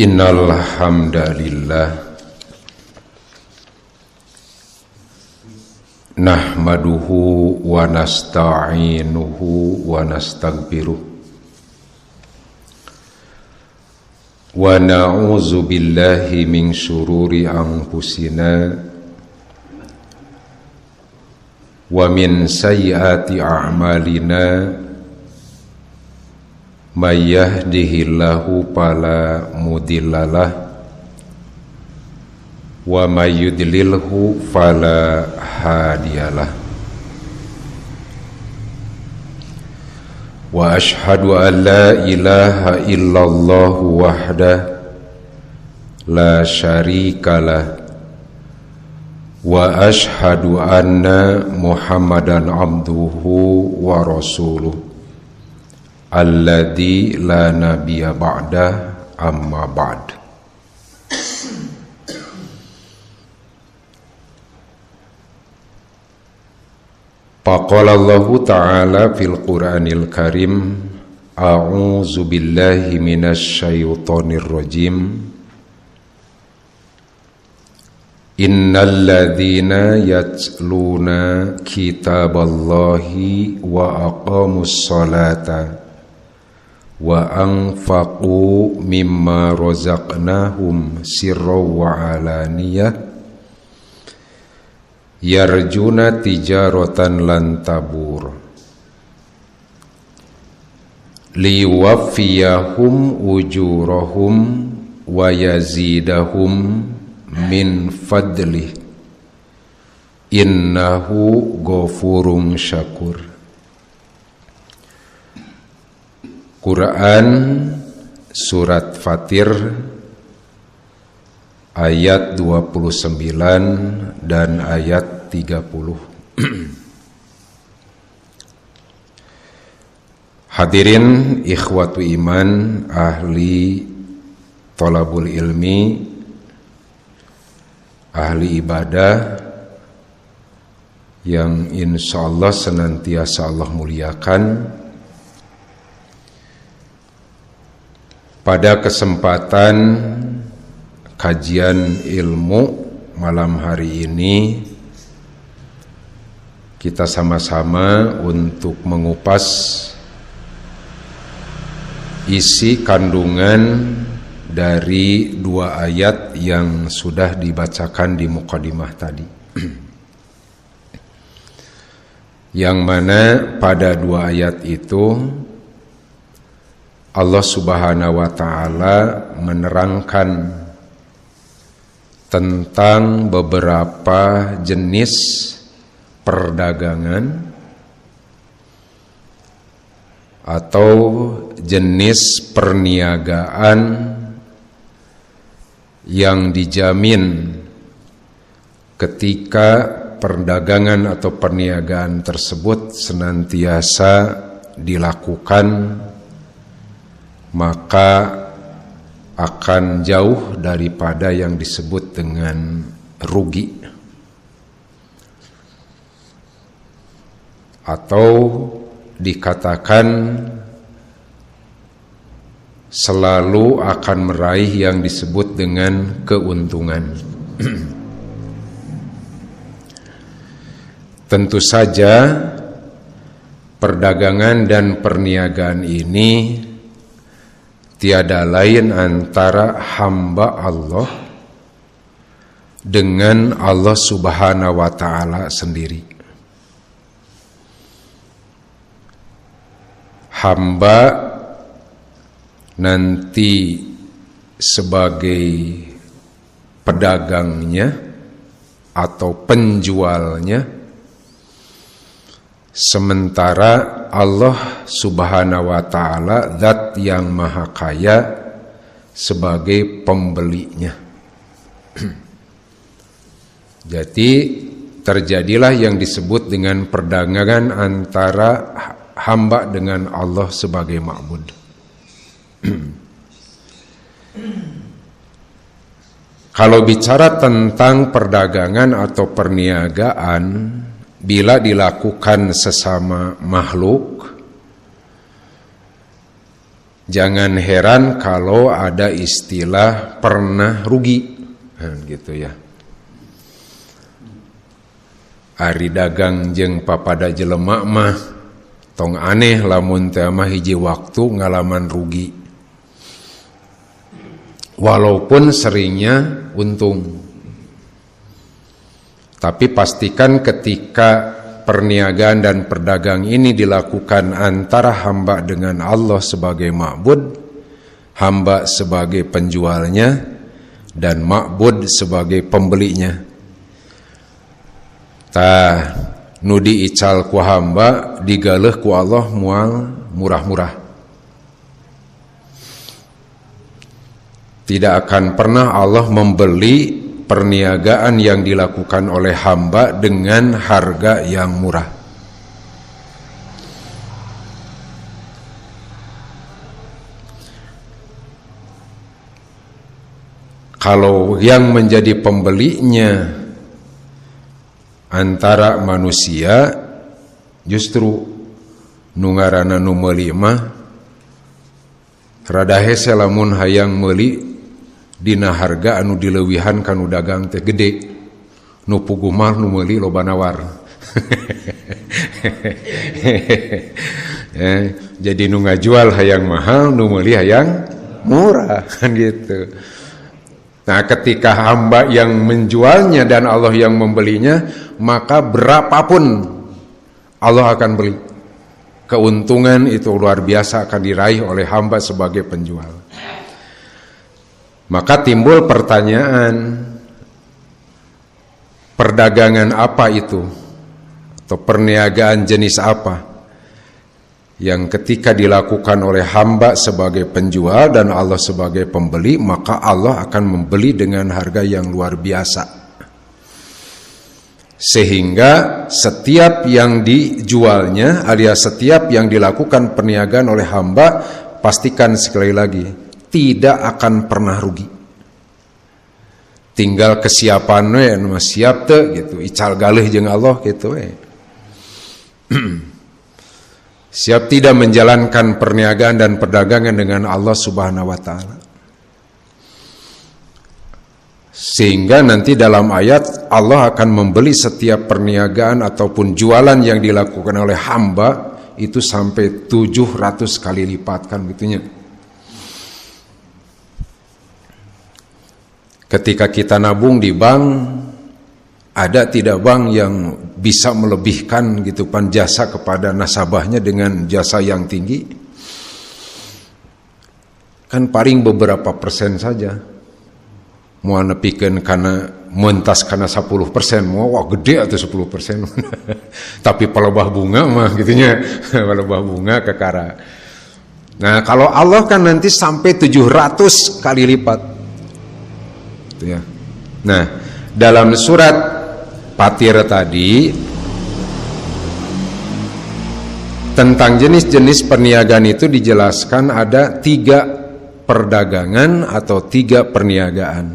Innal hamdalillah nahmaduhu wa nasta'inuhu wa nastaghfiruh wa na'udzu billahi min syururi anfusina wa min sayyiati a'malina may yahdihillahu fala mudhillalah wa may yudlilhu fala hadiyalah wa ashhadu an la ilaha illallah wahdah la syarikalah wa ashhadu anna muhammadan abduhu wa rasuluh alladzi la nabiyya ba'da amma ba'd. Faqala Allah Ta'ala fil Qur'anil Karim a'udzu billahi minasy syaithanir rajim innal ladzina yatluna kitaballahi wa aqamus salata wa anfaqu mimma razaqnahum sirran wa alaniyah yarjuna tijaratan lan tabur liwaffiyahum ujurahum wa yazidahum min fadlih innahu ghafurun syakur. Quran Surat Fatir ayat 29 dan ayat 30. Hadirin ikhwatu iman, ahli thalabul ilmi, ahli ibadah yang insyaallah senantiasa Allah muliakan. Pada kesempatan kajian ilmu malam hari ini, kita sama-sama untuk mengupas isi kandungan dari dua ayat yang sudah dibacakan di muqaddimah tadi. Yang mana pada dua ayat itu Allah Subhanahu wa Ta'ala menerangkan tentang beberapa jenis perdagangan atau jenis perniagaan yang dijamin ketika perdagangan atau perniagaan tersebut senantiasa dilakukan, maka akan jauh daripada yang disebut dengan rugi atau dikatakan selalu akan meraih yang disebut dengan keuntungan. Tentu saja perdagangan dan perniagaan ini tiada lain antara hamba Allah dengan Allah Subhanahu wa Ta'ala sendiri. Hamba nanti sebagai pedagangnya atau penjualnya, sementara Allah Subhanahu wa Ta'ala zat yang maha kaya sebagai pembelinya. Jadi terjadilah yang disebut dengan perdagangan antara hamba dengan Allah sebagai ma'bud. Kalau bicara tentang perdagangan atau perniagaan, bila dilakukan sesama makhluk, Jangan heran kalau ada istilah pernah rugi, gitu ya. Ari dagang jeung papada jelema mah tong aneh lamun teh mah hiji waktu ngalaman rugi. Walaupun seringnya untung. Tapi pastikan ketika perniagaan dan perdagang ini dilakukan antara hamba dengan Allah sebagai ma'bud, hamba sebagai penjualnya, dan ma'bud sebagai pembelinya. Tah nu diical ku hamba digaleh ku Allah mual murah-murah. Tidak akan pernah Allah membeli perniagaan yang dilakukan oleh hamba dengan harga yang murah. Kalau yang menjadi pembelinya antara manusia, justru nu ngaranna nu meuli mah rada hese lamun hayang meuli dina harga anu dileuwihan kanu dagang teh gede, nu puguh mah nu meuli loba nawar. Jadi nu ngajual hayang mahal, nu meuli hayang murah, kan gitu. Nah, ketika hamba yang menjualnya dan Allah yang membelinya, maka berapapun Allah akan beli. Keuntungan itu luar biasa akan diraih oleh hamba sebagai penjual. Maka timbul pertanyaan, perdagangan apa itu? Atau perniagaan jenis apa? Yang ketika dilakukan oleh hamba sebagai penjual dan Allah sebagai pembeli, maka Allah akan membeli dengan harga yang luar biasa. Sehingga setiap yang dijualnya alias setiap yang dilakukan perniagaan oleh hamba, pastikan sekali lagi, tidak akan pernah rugi. Tinggal kesiapan we anu siap teu gitu, ical galih jeung Allah gitu we. Siap tidak menjalankan perniagaan dan perdagangan dengan Allah Subhanahu wa taala. Sehingga nanti dalam ayat Allah akan membeli setiap perniagaan ataupun jualan yang dilakukan oleh hamba itu sampai 700 kali lipat, kan gitunya. Ketika kita nabung di bank, ada tidak bank yang bisa melebihkan gitu pan jasa kepada nasabahnya dengan jasa yang tinggi? Kan paling beberapa persen saja. Mau nepikeun kana mentas kana 10%, mau wah gede atau 10%. Tapi pelebah bunga mah gitunya, pelebah bunga kekara. Nah, kalau Allah kan nanti sampai 700 kali lipat. Ya. Nah, dalam surat Fatir tadi tentang jenis-jenis perniagaan itu dijelaskan ada 3 perdagangan atau 3 perniagaan.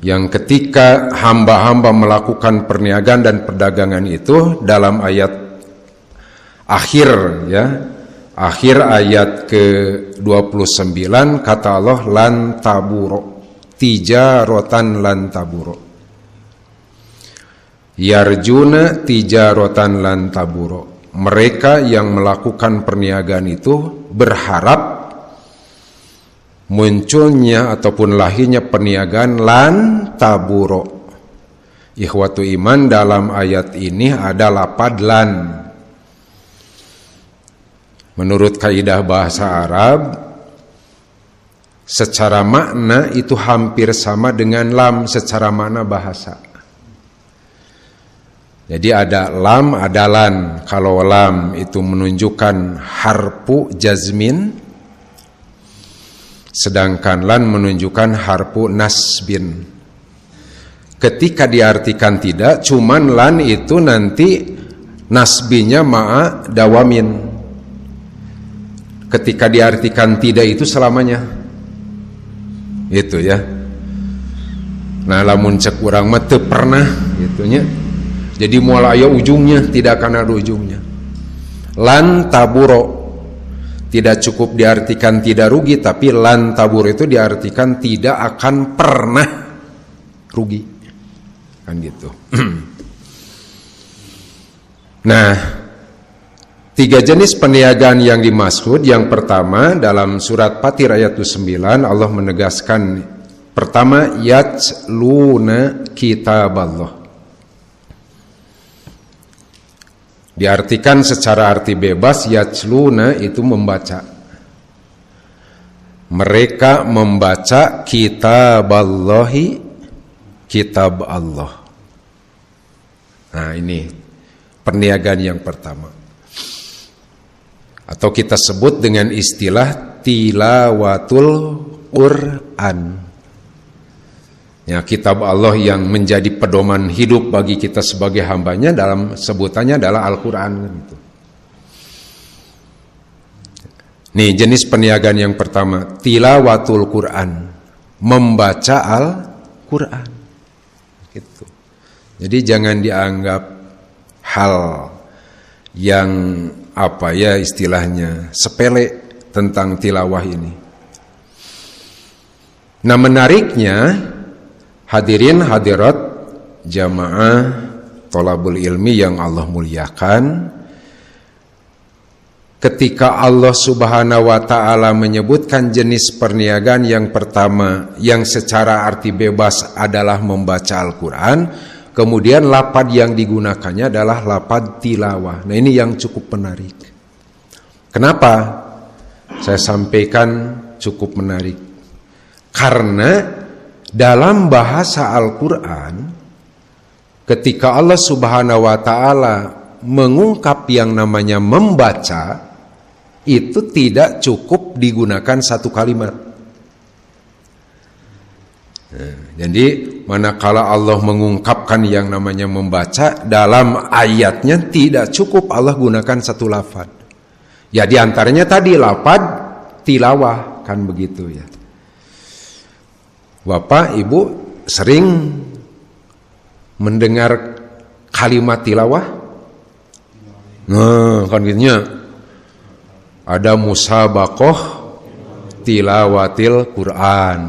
Yang ketika hamba-hamba melakukan perniagaan dan perdagangan itu dalam ayat akhir ya, akhir ayat ke-29 kata Allah lan taburo tijaratan lan taburo yarjuna tijaratan lan taburo. Mereka yang melakukan perniagaan itu berharap munculnya ataupun lahirnya perniagaan lan taburo. Ikhwatu iman, dalam ayat ini ada lapad lan. Menurut kaidah bahasa Arab, secara makna itu hampir sama dengan lam secara makna bahasa. Jadi ada lam, ada lan. Kalau lam itu menunjukkan harfu jazmin, sedangkan lan menunjukkan harfu nasbin. Ketika diartikan tidak, cuman lan itu nanti nasbinya ma'a dawamin. Ketika diartikan tidak itu selamanya. Itu ya. Nah, lamun cek urang mah teu pernah gitunya. Jadi moal aya ujungnya, tidak akan ada ujungnya. Lan taburo Tidak cukup diartikan tidak rugi, tapi lan tabur itu diartikan tidak akan pernah rugi. Kan gitu. Nah, 3 jenis perniagaan yang dimaksud. Yang pertama dalam surat Fatir ayat 9 Allah menegaskan, pertama yatluna kitaballah. Diartikan secara arti bebas, yatluna itu membaca. Mereka membaca kitaballahi, kitab Allah. Nah, ini perniagaan yang pertama. Atau kita sebut dengan istilah tilawatul Quran. Ya, kitab Allah yang menjadi pedoman hidup bagi kita sebagai hambanya, dalam sebutannya adalah Al-Quran. Gitu. Nih, jenis perniagaan yang pertama, tilawatul Quran, membaca Al-Quran. Gitu. Jadi jangan dianggap hal yang apa ya istilahnya sepele tentang tilawah ini. Nah, menariknya, hadirin hadirat jamaah thalabul ilmi yang Allah muliakan, ketika Allah Subhanahu wa taala menyebutkan jenis perniagaan yang pertama yang secara arti bebas adalah membaca Al-Quran, kemudian lapad yang digunakannya adalah lapad tilawah. Nah, ini yang cukup menarik. Kenapa saya sampaikan cukup menarik? Karena dalam bahasa Al-Quran, ketika Allah Subhanahu wa ta'ala mengungkap yang namanya membaca, itu tidak cukup digunakan satu kalimat. Nah, jadi manakala Allah mengungkapkan yang namanya membaca, dalam ayatnya tidak cukup Allah gunakan satu lafaz. Ya, diantaranya tadi lafaz tilawah, kan begitu ya. Bapak, Ibu sering mendengar kalimat tilawah? Nah, kan gitunya. Ada musabaqah tilawatil Quran.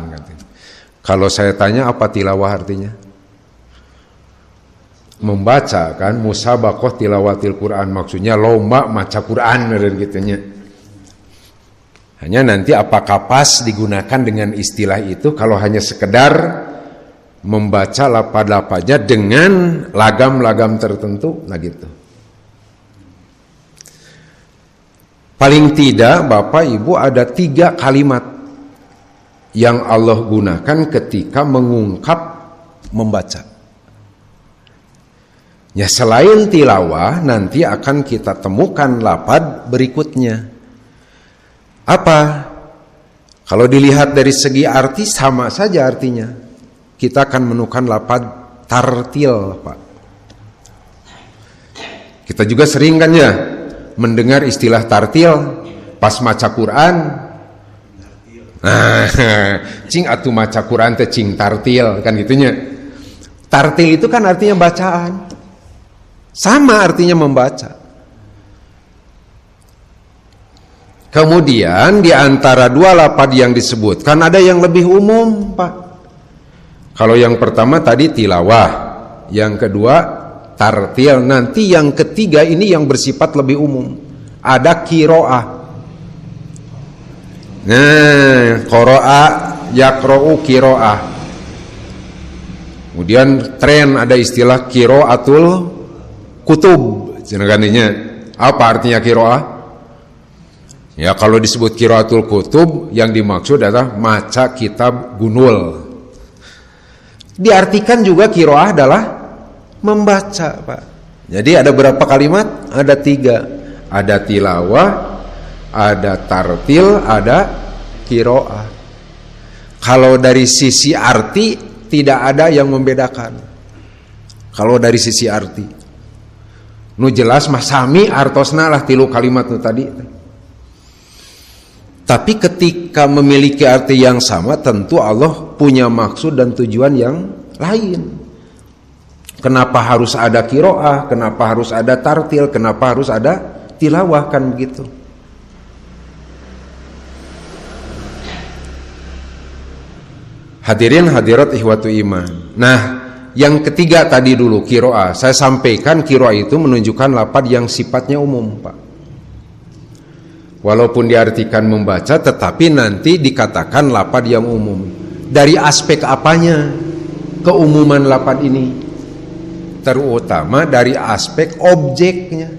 Kalau saya tanya apa tilawah artinya? Membaca, kan? Musabaqah tilawatil Quran, maksudnya lomba maca Quran dan gitunya. Hanya nanti apakah pas digunakan dengan istilah itu kalau hanya sekedar membaca lapad-lapadnya dengan lagam-lagam tertentu, nah gitu. Paling tidak Bapak Ibu ada 3 kalimat yang Allah gunakan ketika mengungkap membaca. Ya, selain tilawah nanti akan kita temukan lapad berikutnya. Apa? Kalau dilihat dari segi arti sama saja artinya. Kita akan menemukan lapad tartil, Pak. Kita juga sering kan ya mendengar istilah tartil pas maca Quran. Nah, cing atuh maca Quran teh cing tartil, kan gitunya. Tartil itu kan artinya bacaan. Sama artinya membaca. Kemudian di antara 2 lapad yang disebutkan ada yang lebih umum, Pak. Kalau yang pertama tadi tilawah, yang kedua tartil, nanti yang ketiga ini yang bersifat lebih umum. Ada qiraah. Nah, qira'a yaqra'u qiraah. Kemudian tren ada istilah qiraatul kutub. Jenenganinya apa artinya qiraah? Ya, kalau disebut qiraatul kutub yang dimaksud adalah maca kitab gunul. Diartikan juga qiraah adalah membaca, Pak. Jadi ada berapa kalimat? Ada 3. Ada tilawah, ada tartil, ada qiraah. Kalau dari sisi arti tidak ada yang membedakan. Kalau dari sisi arti, nu jelas mah sami artosna lah 3 kalimat nu tadi. Tapi ketika memiliki arti yang sama, tentu Allah punya maksud dan tujuan yang lain. Kenapa harus ada qiraah? Kenapa harus ada tartil? Kenapa harus ada tilawah? Kan begitu. Hadirin hadirat ihwatu iman. Nah, yang ketiga tadi dulu kiroah. Saya sampaikan kiroah itu menunjukkan lafaz yang sifatnya umum, Pak. Walaupun diartikan membaca, tetapi nanti dikatakan lafaz yang umum. Dari aspek apanya keumuman lafaz ini? Terutama dari aspek objeknya.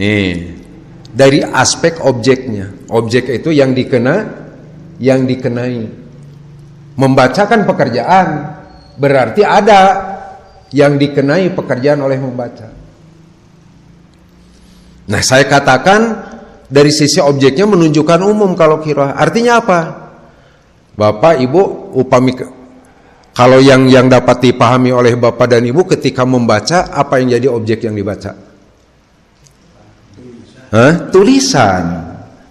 Nih, dari aspek objeknya. Objek itu yang dikenai. Membacakan pekerjaan berarti ada yang dikenai pekerjaan oleh membaca. Nah, saya katakan dari sisi objeknya menunjukkan umum kalau qiraah. Artinya apa? Bapak, Ibu, upami kalau yang dapat dipahami oleh Bapak dan Ibu ketika membaca, apa yang jadi objek yang dibaca? Tulisan.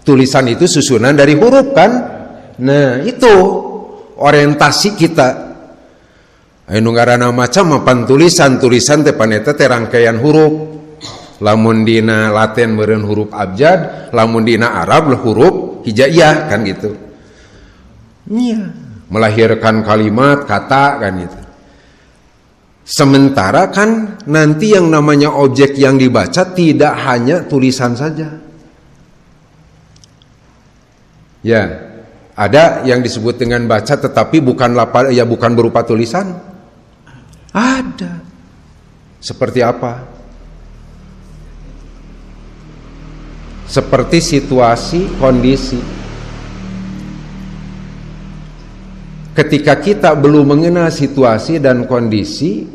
Tulisan itu susunan dari huruf kan? Nah, itu orientasi kita. Anu ngaranna maca mapan tulisan teh paneta teh rangkaian huruf. Lamun dina Latin meureun huruf abjad, lamun dina Arab huruf hijaiyah kan gitu. Iya, melahirkan kalimat, kata kan gitu. Sementara kan nanti yang namanya objek yang dibaca tidak hanya tulisan saja. Ya, ada yang disebut dengan baca tetapi bukan berupa tulisan. Ada. Seperti apa? Seperti situasi, kondisi. Ketika kita belum mengenal situasi dan kondisi,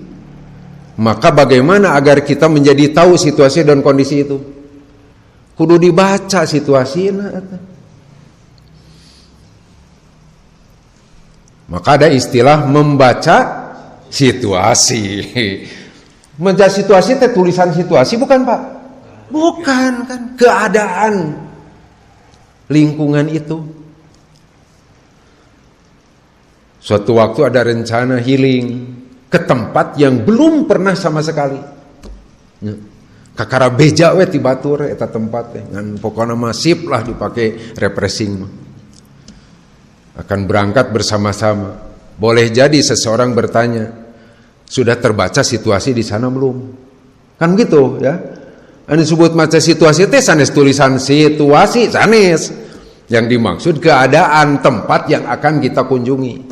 maka bagaimana agar kita menjadi tahu situasi dan kondisi itu? Kudu dibaca situasinya. Maka ada istilah membaca situasi. Membaca situasi itu tulisan situasi bukan, Pak? Bukan kan, keadaan lingkungan itu. Suatu waktu ada rencana healing ke tempat yang belum pernah sama sekali. Kakara beja we ti batur eta tempat teh ngan pokona masif lah dipakai refreshing. Akan berangkat bersama-sama. Boleh jadi seseorang bertanya, sudah terbaca situasi di sana belum? Kan gitu ya. Anu disebut maca situasi teh sanes tulisan situasi sanes. Yang dimaksud keadaan tempat yang akan kita kunjungi.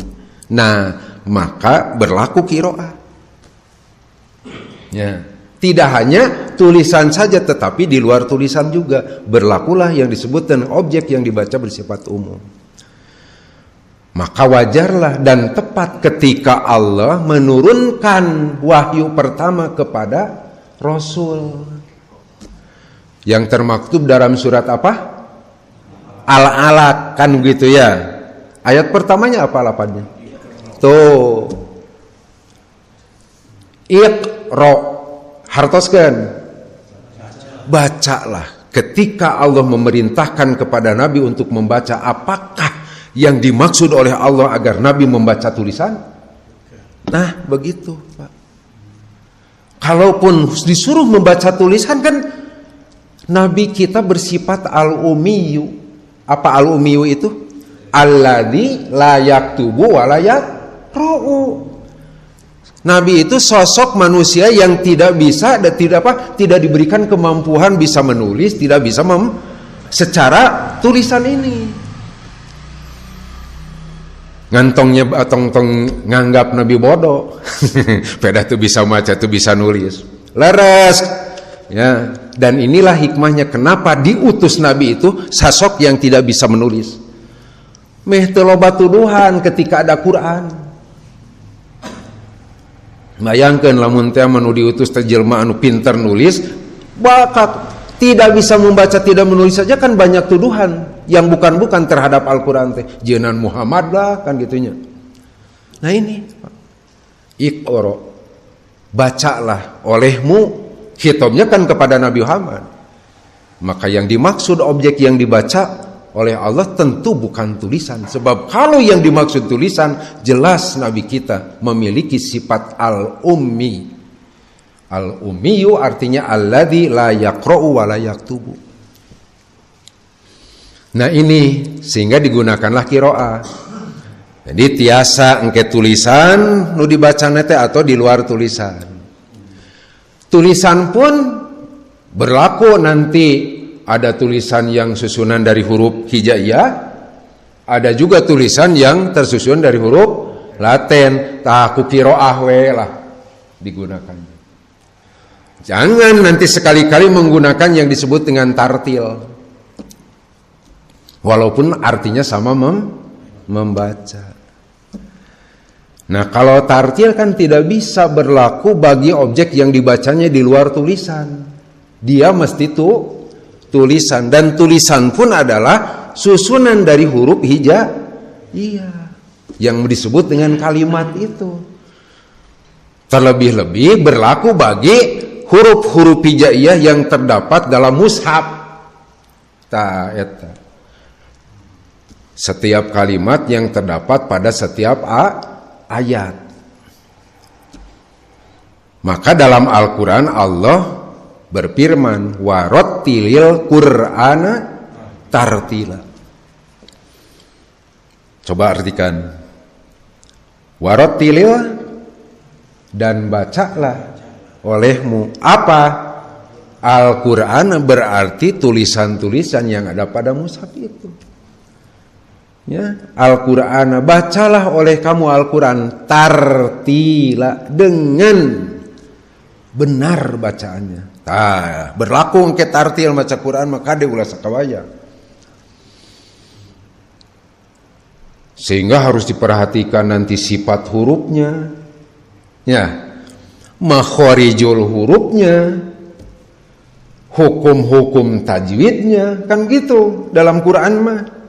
Nah, maka berlaku qiraah. Ya, tidak hanya tulisan saja tetapi di luar tulisan juga berlakulah yang disebut dengan objek yang dibaca bersifat umum. Maka wajarlah dan tepat ketika Allah menurunkan wahyu pertama kepada Rasul. Yang termaktub dalam surat apa? Al-Alaq kan gitu ya. Ayat pertamanya apa lafadznya? Tuh. Iqra. Hartoskeun. Bacalah. Ketika Allah memerintahkan kepada Nabi untuk membaca, apakah yang dimaksud oleh Allah agar Nabi membaca tulisan? Nah, begitu, Pak. Kalaupun disuruh membaca tulisan kan Nabi kita bersifat al-ummiyu. Apa al-ummiyu itu? Alladzi la yaktubu wa la yaqra'u. Nabi itu sosok manusia yang tidak bisa dan tidak diberikan kemampuan bisa menulis, tidak bisa secara tulisan ini. Ngantongnya tong nganggap Nabi bodoh. Peda tuh bisa baca, tuh bisa nulis. Leres. Ya, dan inilah hikmahnya kenapa diutus Nabi itu sosok yang tidak bisa menulis. Meh teu loba tuduhan ketika ada Quran. Bayangkeun lamun teh anu diutus teh jelema anu pinter nulis, bakal tidak bisa membaca, tidak menulis saja kan banyak tuduhan yang bukan-bukan terhadap Al-Qur'an teh. Jeunan Muhammad lah kan gitunya. Nah ini, Iqra. Bacalah olehmu. Khitabnya kan kepada Nabi Muhammad. Maka yang dimaksud objek yang dibaca oleh Allah tentu bukan tulisan. Sebab kalau yang dimaksud tulisan, jelas Nabi kita memiliki sifat al-ummi. Al-ummiyu artinya alladzi la yaqra'u wa la yaktubu. Nah ini sehingga digunakanlah qiraah. Jadi tiasa engke tulisan nu dibacana teh atau di luar tulisan. Tulisan pun berlaku nanti ada tulisan yang susunan dari huruf hijaiyah, ada juga tulisan yang tersusun dari huruf Latin. Tah ku qiraah we lah digunakan. Jangan nanti sekali-kali menggunakan yang disebut dengan tartil. Walaupun artinya sama membaca. Nah, kalau tartil kan tidak bisa berlaku bagi objek yang dibacanya di luar tulisan. Dia mesti tulisan, dan tulisan pun adalah susunan dari huruf hijaiyah yang disebut dengan kalimat itu. Terlebih-lebih berlaku bagi huruf-huruf hijaiyah yang terdapat dalam mushaf. Setiap kalimat yang terdapat pada setiap ayat. Maka dalam Al-Quran Allah berfirman, warattilil Qur'ana tartila. Coba artikan, warattilil, dan bacalah olehmu apa? Al-Quran berarti tulisan-tulisan yang ada pada mushaf itu. Ya, Al-Quran, bacalah oleh kamu Al-Quran tartila, dengan benar bacaannya. Berlaku ke tartil maca Quran maka diulas sakawaya. Sehingga harus diperhatikan nanti sifat hurufnya, ya, makhorijul hurufnya, hukum-hukum tajwidnya, kan gitu dalam Quran mah.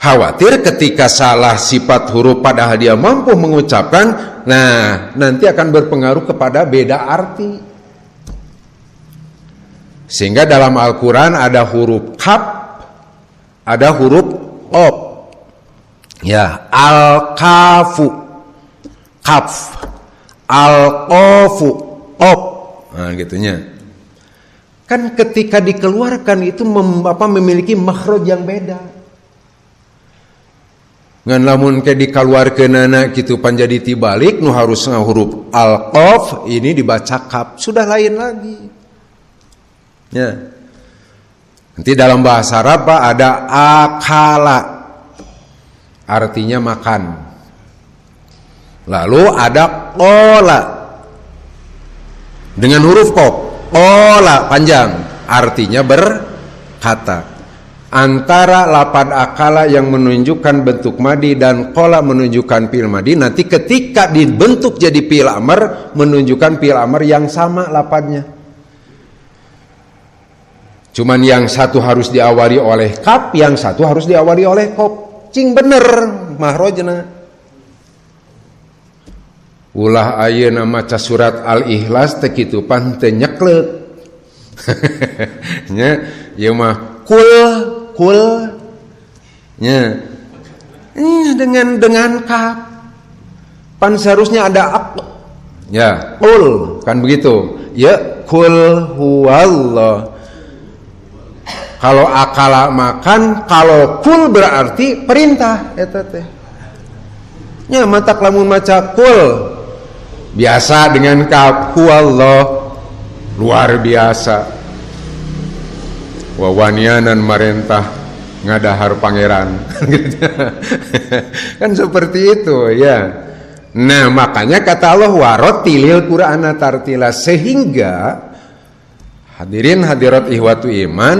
Khawatir ketika salah sifat huruf padahal dia mampu mengucapkan, nah nanti akan berpengaruh kepada beda arti. Sehingga dalam Al-Quran ada huruf kaf, ada huruf qaf. Ya, al-kafu, kaf, al-qafu, qaf. Nah gitunya. Kan ketika dikeluarkan itu memiliki makhraj yang beda. Ngan lamun ke dikaluarkeunana kitu panjadi tibalik nu harus huruf al-qaf ini dibaca kaf, sudah lain lagi. Ya. Nanti dalam bahasa Arab ada akala, artinya makan. Lalu ada qola dengan huruf qaf, qola panjang, artinya berkata. Antara lapad akala yang menunjukkan bentuk madi dan qola menunjukkan fi'il madi, nanti ketika dibentuk jadi fi'il amr menunjukkan fi'il amr yang sama lapadnya. Cuman yang satu harus diawali oleh kaf, yang satu harus diawali oleh qaf. Cing bener mahrojna. Ulah ayeuna maca surat Al-Ikhlas teh kitu pan teu nyeklek. Nya ieu mah kul ya, dengan kaf pan seharusnya ada ya, kul kan begitu ya, kul huwallah. Kalau akala makan, kalau kul berarti perintah eta teh nya. Matak lamun maca kul biasa dengan kaf, huwallah luar biasa. Wawanianan marentah ngadahar pangeran. Kan seperti itu ya. Nah makanya kata Allah warattilil Qur'ana tartila, sehingga hadirin hadirat ihwatu iman,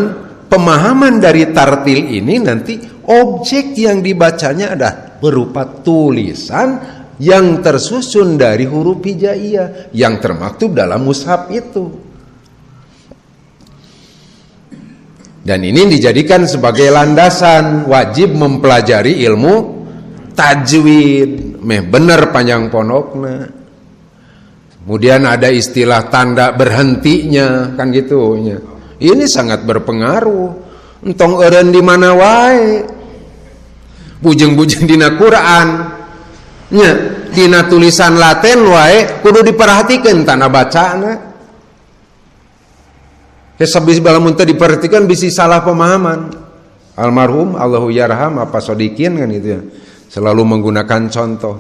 pemahaman dari tartil ini nanti objek yang dibacanya adalah berupa tulisan yang tersusun dari huruf hijaiyah yang termaktub dalam mushaf itu. Dan ini dijadikan sebagai landasan wajib mempelajari ilmu tajwid. Bener panjang pondokna. Kemudian ada istilah tanda berhentinya, kan gitu. Ini sangat berpengaruh. Entong eureun di mana wae. Bujeng-bujeng dina Quran. Nya, dina tulisan Latin wae kudu diperhatikan tanda bacana. Sabis balamun teu diperhatikan bisi salah pemahaman. almarhum Allahu yarham apa sodikin kan gitu ya. Selalu menggunakan contoh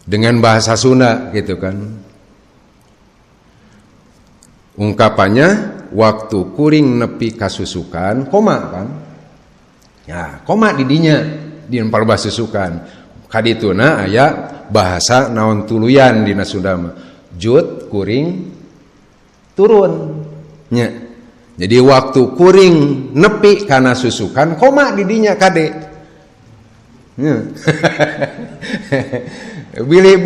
dengan bahasa Sunda gitu kan. Ungkapannya waktu kuring nepi kasusukan koma kan. Ya, koma didinya di parbasusukan. Kadituna aya bahasa naon tuluyan dina Sunda mah. Jut kuring turun nya. Jadi waktu kuring nepi kana susukan koma didinya kade. Nya. Bilih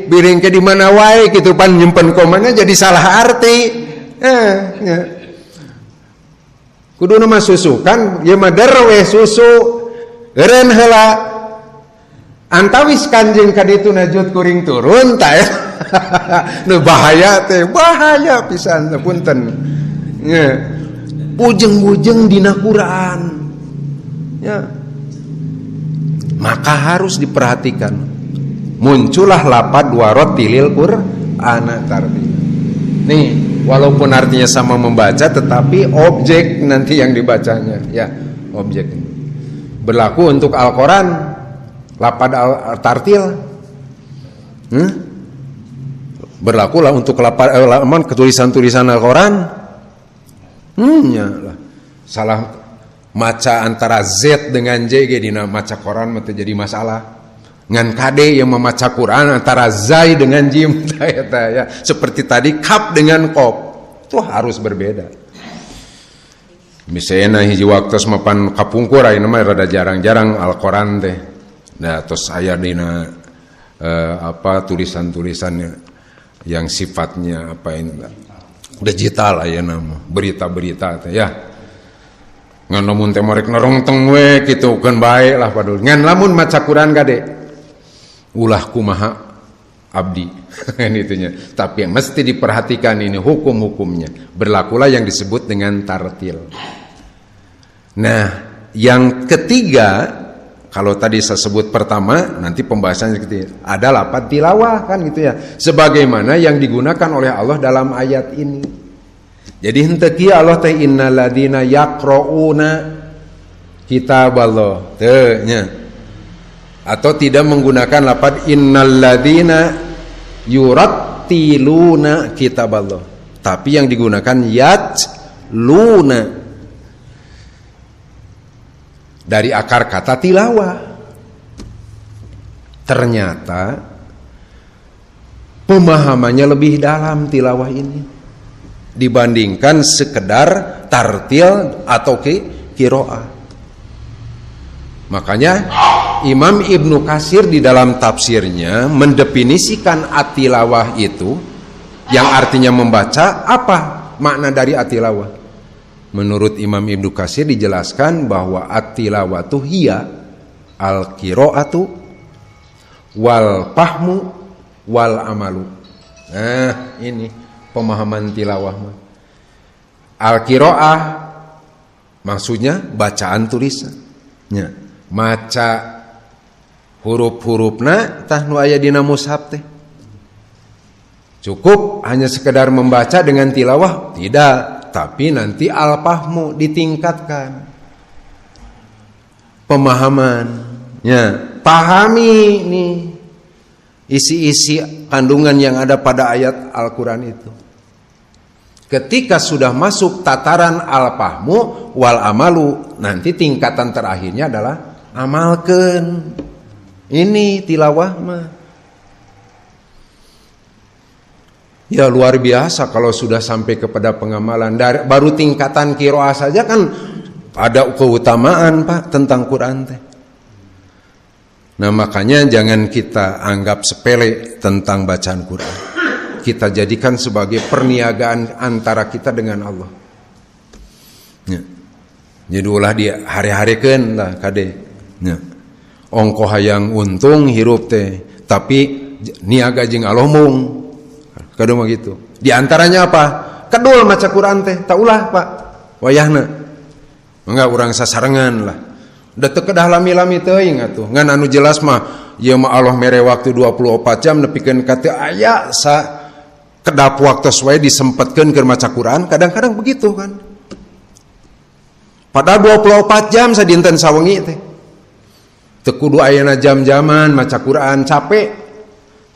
biring ke di mana wae gitu pan nyimpen komanya jadi salah arti. Ya. Kudu nama susukan ya mah derwe susu eureun heula antawis kanjeng kaditu najut kuring turun tah ya. Nu bahaya teh bahaya pisan punten. Ya. Bujeng-bujeng dina Quran. Ya. Maka harus diperhatikan. Muncullah lapad warotilil Qur'ana tartila. Nih, walaupun artinya sama membaca tetapi objek nanti yang dibacanya, ya, objek. Berlaku untuk Al-Qur'an lapad tartil. Berlakulah untuk lapad tulisan-tulisan Al-Qur'an. Ya lah. Salah maca antara Z dengan J dina maca Quran mah jadi masalah. Ngan kade yang memaca Quran antara Zai dengan Jim ya. Seperti tadi kap dengan kop. Itu harus berbeda. Misalnya hiji waktu mapan kapungkur ayeuna mah rada jarang-jarang Al-Qur'an teh. Nah, terus aya dina tulisan-tulisannya yang sifatnya digital ayeuna mah, berita-berita teh ya. Ngan lamun teh morek norongteng we kitu keun bae lah padul. Ngan lamun maca Quran gade ulah kumaha abdi kan itunya. Tapi yang mesti diperhatikan ini hukum-hukumnya. Berlakulah yang disebut dengan tartil. Nah, yang ketiga, kalau tadi saya sebut pertama, nanti pembahasannya ketiga, ada lafaz tilawah kan gitu ya. Sebagaimana yang digunakan oleh Allah dalam ayat ini. Jadi henteu kieu Allah teh innalladzina yaqrauna kitaballah teu nya. Atau tidak menggunakan lafaz innalladzina yurattiluna kitaballah. Tapi yang digunakan yatluna dari akar kata tilawah. Ternyata pemahamannya lebih dalam tilawah ini dibandingkan sekedar tartil atau qiraah. Makanya Imam Ibnu Katsir di dalam tafsirnya mendefinisikan at-tilawah itu yang artinya membaca. Apa makna dari at-tilawah? Menurut Imam Ibnu Katsir dijelaskan bahwa at-tilawatu hiya al-qiraatu wal fahmu wal amalu. Nah, ini pemahaman tilawah. Al-qiraah maksudnya bacaan tulisannya. Maca huruf-hurufna tah nu aya dina mushaf teh. Cukup hanya sekedar membaca dengan tilawah? Tidak, tapi nanti al-fahmu ditingkatkan. Pemahamannya, pahami nih isi-isi kandungan yang ada pada ayat Al-Qur'an itu. Ketika sudah masuk tataran al-fahmu wal amalu, nanti tingkatan terakhirnya adalah amalkeun. Ini tilawah mah. Ya luar biasa kalau sudah sampai kepada pengamalan. Baru tingkatan qiraah saja kan ada keutamaan Pak tentang Quran teh. Nah makanya jangan kita anggap sepele tentang bacaan Quran. Kita jadikan sebagai perniagaan antara kita dengan Allah. Ya. Jadi ulah dia hari-harikeun lah kade. Ya. Ongkoh hayang untung hirup teh, tapi niaga jeung Allah mung. Kade mah gitu. Di antaranya apa? Kedul maca Quran teh, tak ulah Pak. Wayahna. Enggak urang sasarengan lah. Da teu kedah lami-lami teuing atuh. Ngan anu jelas mah ieu mah Allah mere waktu 24 jam nepikeun ka teu aya kedap waktu sesuai disempatkan ke maca Quran, kadang-kadang begitu kan. Pada 24 jam sadinten sawengi teh. Teu kudu ayeuna jam-jaman maca Quran capek.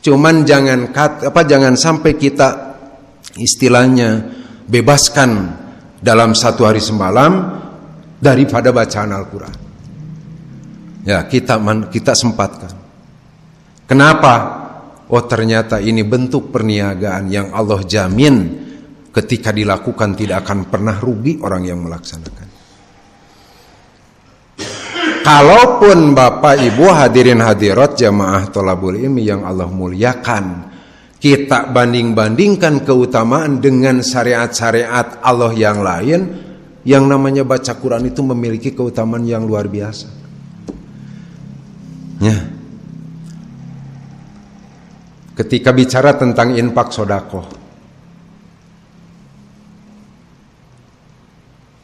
Cuman jangan sampai kita istilahnya bebaskan dalam satu hari semalam daripada bacaan Al-Quran. Ya, kita sempatkan. Kenapa? Oh, ternyata ini bentuk perniagaan yang Allah jamin ketika dilakukan tidak akan pernah rugi orang yang melaksanakan. Kalaupun Bapak Ibu hadirin hadirat jamaah thalabul ilmi yang Allah muliakan, kita banding-bandingkan keutamaan dengan syariat-syariat Allah yang lain, yang namanya baca Quran itu memiliki keutamaan yang luar biasa. Ya. Ketika bicara tentang infak sodako,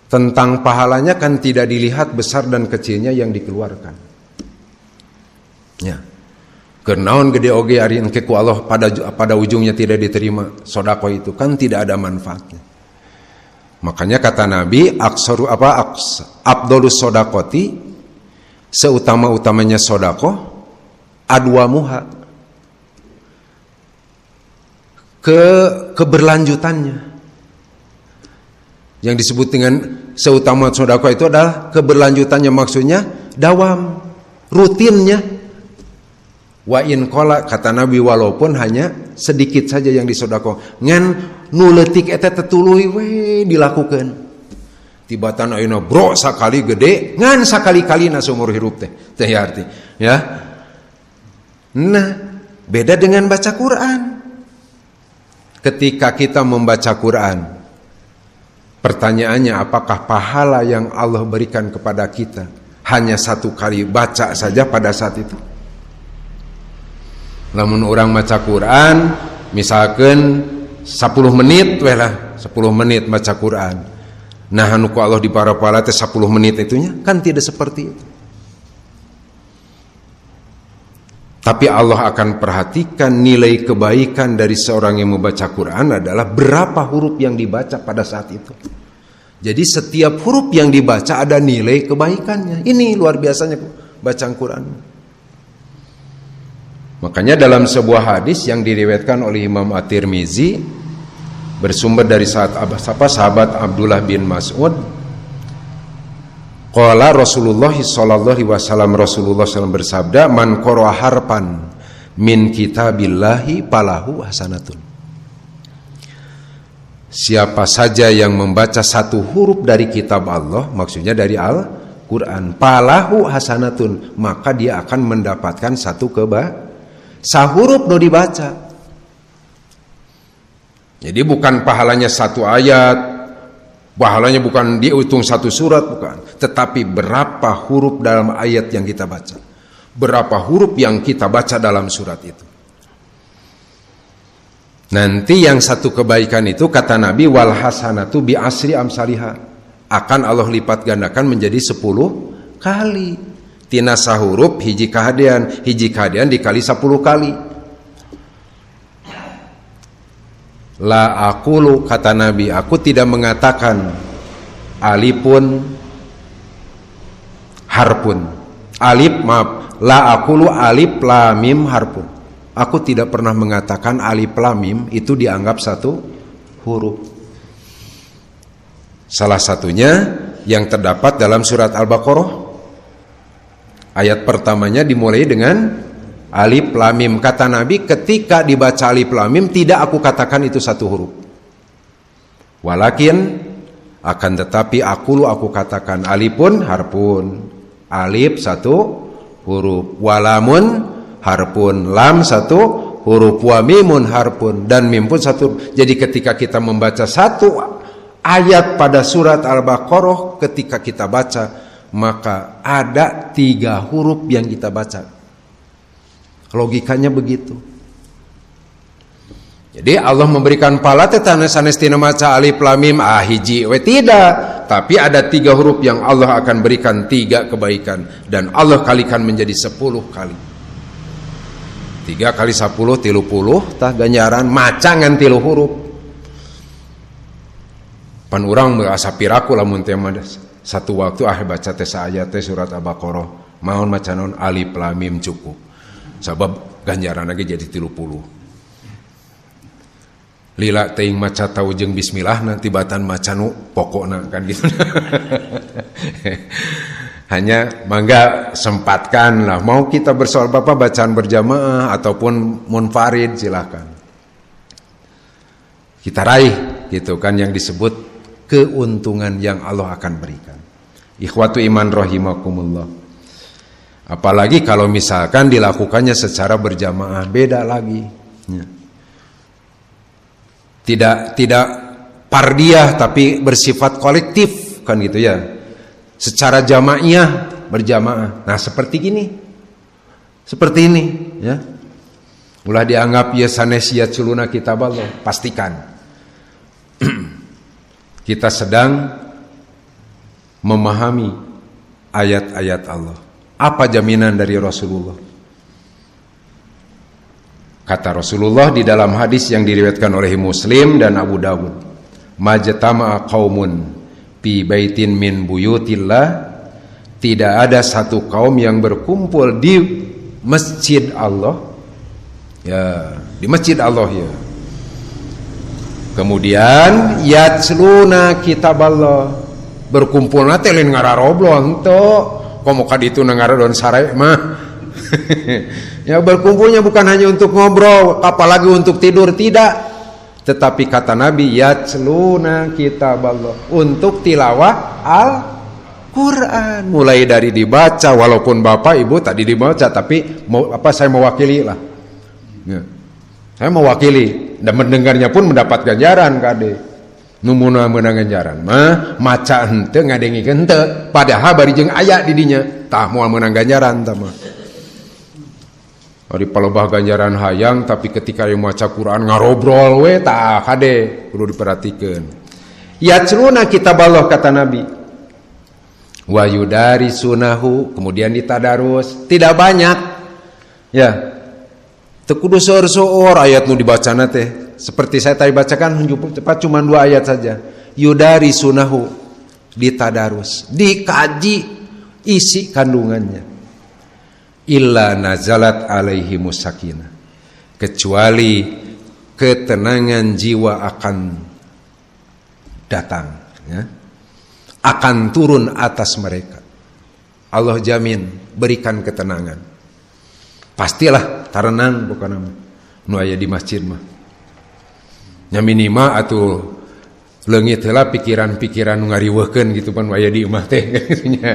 tentang pahalanya kan tidak dilihat besar dan kecilnya yang dikeluarkan. Ya. Kenaon gede oge ari engke ku Allah pada ujungnya tidak diterima sodako itu kan tidak ada manfaatnya. Makanya kata Nabi, abdolus sodakoti, seutama-utamanya sodako, adwamuha, keberlanjutannya. Yang disebut dengan seutama sodako itu adalah keberlanjutannya, maksudnya dawam, rutinnya. Wa in qala, kata Nabi, walaupun hanya sedikit saja yang disodako, ngan nu leutik eta tetuluy we dilakukan. Tibatan ayeuna bro sakali gede, ngan sakali-kalina seumur hirup teh. Teh arti, ya. Nah, beda dengan baca Quran. Ketika kita membaca Quran, pertanyaannya apakah pahala yang Allah berikan kepada kita hanya satu kali baca saja pada saat itu? Namun orang baca Quran, misalkan 10 menit, lah 10 menit baca Quran. Nah, anu ku Allah di para-para teh 10 menit itunya kan tidak seperti itu. Tapi Allah akan perhatikan nilai kebaikan dari seorang yang membaca Quran adalah berapa huruf yang dibaca pada saat itu. Jadi setiap huruf yang dibaca ada nilai kebaikannya. Ini luar biasanya bacaan Quran. Makanya dalam sebuah hadis yang diriwayatkan oleh Imam At-Tirmizi bersumber dari sahabat Abdullah bin Mas'ud, qala Rasulullah sallallahu alaihi wasallam, Rasulullah SAW bersabda, man qara harpan min kitabillahi falahu hasanatun. Siapa saja yang membaca satu huruf dari kitab Allah, maksudnya dari Al-Quran, falahu hasanatun, maka dia akan mendapatkan satu sahuruf no dibaca. Jadi bukan pahalanya satu ayat, pahalanya bukan dihitung satu surat, bukan. Tetapi berapa huruf dalam ayat yang kita baca, berapa huruf yang kita baca dalam surat itu. Nanti yang satu kebaikan itu kata Nabi, wal hasanatu bi asri amsaliha, akan Allah lipat gandakan menjadi 10 kali. Tina sahuruf hiji kahadian dikali 10 kali. La aqulu, kata Nabi, aku tidak mengatakan alipun harpun. La aqulu alif lam mim harpun. Aku tidak pernah mengatakan alif lam mim itu dianggap satu huruf. Salah satunya yang terdapat dalam surat Al-Baqarah. Ayat pertamanya dimulai dengan alif lam mim. Kata Nabi, ketika dibaca alif lam mim tidak aku katakan itu satu huruf. Walakin, akan tetapi aku katakan alifun harpun. Alif satu huruf, walamun harpun, lam satu huruf, wa mimun harpun, dan mim pun satu. Jadi ketika kita membaca satu ayat pada surat Al-Baqarah, ketika kita baca, maka ada 3 huruf yang kita baca. Logikanya begitu. Jadi Allah memberikan pahala tetana sanestina maca alif lam mim hiji we tidak, tapi ada 3 huruf yang Allah akan berikan 3 kebaikan dan Allah kalikan menjadi 10 kali. 3 kali 10 30 tah ganjaran maca ngan 3 huruf. Pan urang merasa piraku lamun teh satu waktu baca teh ayat teh surat Al-Baqarah maon maca naon alif lam mim cukup. Sabab ganjaran lagi jadi 30. Lila teuing maca taujeng bismillah nanti batan maca nu pokokna kan gitu. Hanya mangga sempatkan lah, mau kita bersoal Bapak bacaan berjamaah ataupun munfarid silahkan kita raih gitu kan yang disebut keuntungan yang Allah akan berikan. Ikhwatu iman rahimakumullah. Apalagi kalau misalkan dilakukannya secara berjamaah, beda lagi ya. Tidak pardiah tapi bersifat kolektif kan gitu ya. Secara jamaiyah berjamaah. Nah, seperti gini. Seperti ini ya. Ulah dianggap ya sanesia culuna kitab Allah, pastikan kita sedang memahami ayat-ayat Allah. Apa jaminan dari Rasulullah? Kata Rasulullah di dalam hadis yang diriwayatkan oleh Muslim dan Abu Dawud, majtama'a qaumun fi baitin min buyutillah, tidak ada satu kaum yang berkumpul di masjid Allah ya, di masjid Allah ya. Kemudian yatsluna kitab Allah, berkumpulna teh lain ngararoblong henteu komo ka ditu ngaradon sare mah. Ya, berkumpulnya bukan hanya untuk ngobrol, apalagi untuk tidur, tidak. Tetapi kata Nabi, yatsluna kitab Allah, untuk tilawah Al-Quran. Mulai dari dibaca, walaupun Bapak Ibu tadi dibaca, tapi saya mewakili lah ya. Saya mewakili, dan mendengarnya pun mendapat ganjaran kade. Numuna menang ganjaran maca henteu ngadengikeun henteu, padahal bari jeung aya di dinya tah moal menang ganjaran tah mah. Ari palebah ganjaran hayang, tapi ketika yang maca Quran ngarobrol we tah kade kudu diperhatikeun. Yatsluna kitab Allah kata Nabi. Wa yudarisunahu, kemudian ditadarus, tidak banyak. Ya. Teu kudu seueur-seueur ayat nu dibacana teh. Seperti saya tadi bacakan cepat cuma 2 ayat saja. Yudarisunahu, ditadarus, dikaji isi kandungannya. Illa nazalat alaihimus sakinah, kecuali ketenangan jiwa akan datang ya, akan turun atas mereka. Allah jamin berikan ketenangan. Pastilah tarenang bukan nu aya di masjid mah. Nya minimal atuh leungit heula pikiran-pikiran nu ngariweuhkeun gitu pan aya di imah teh nya.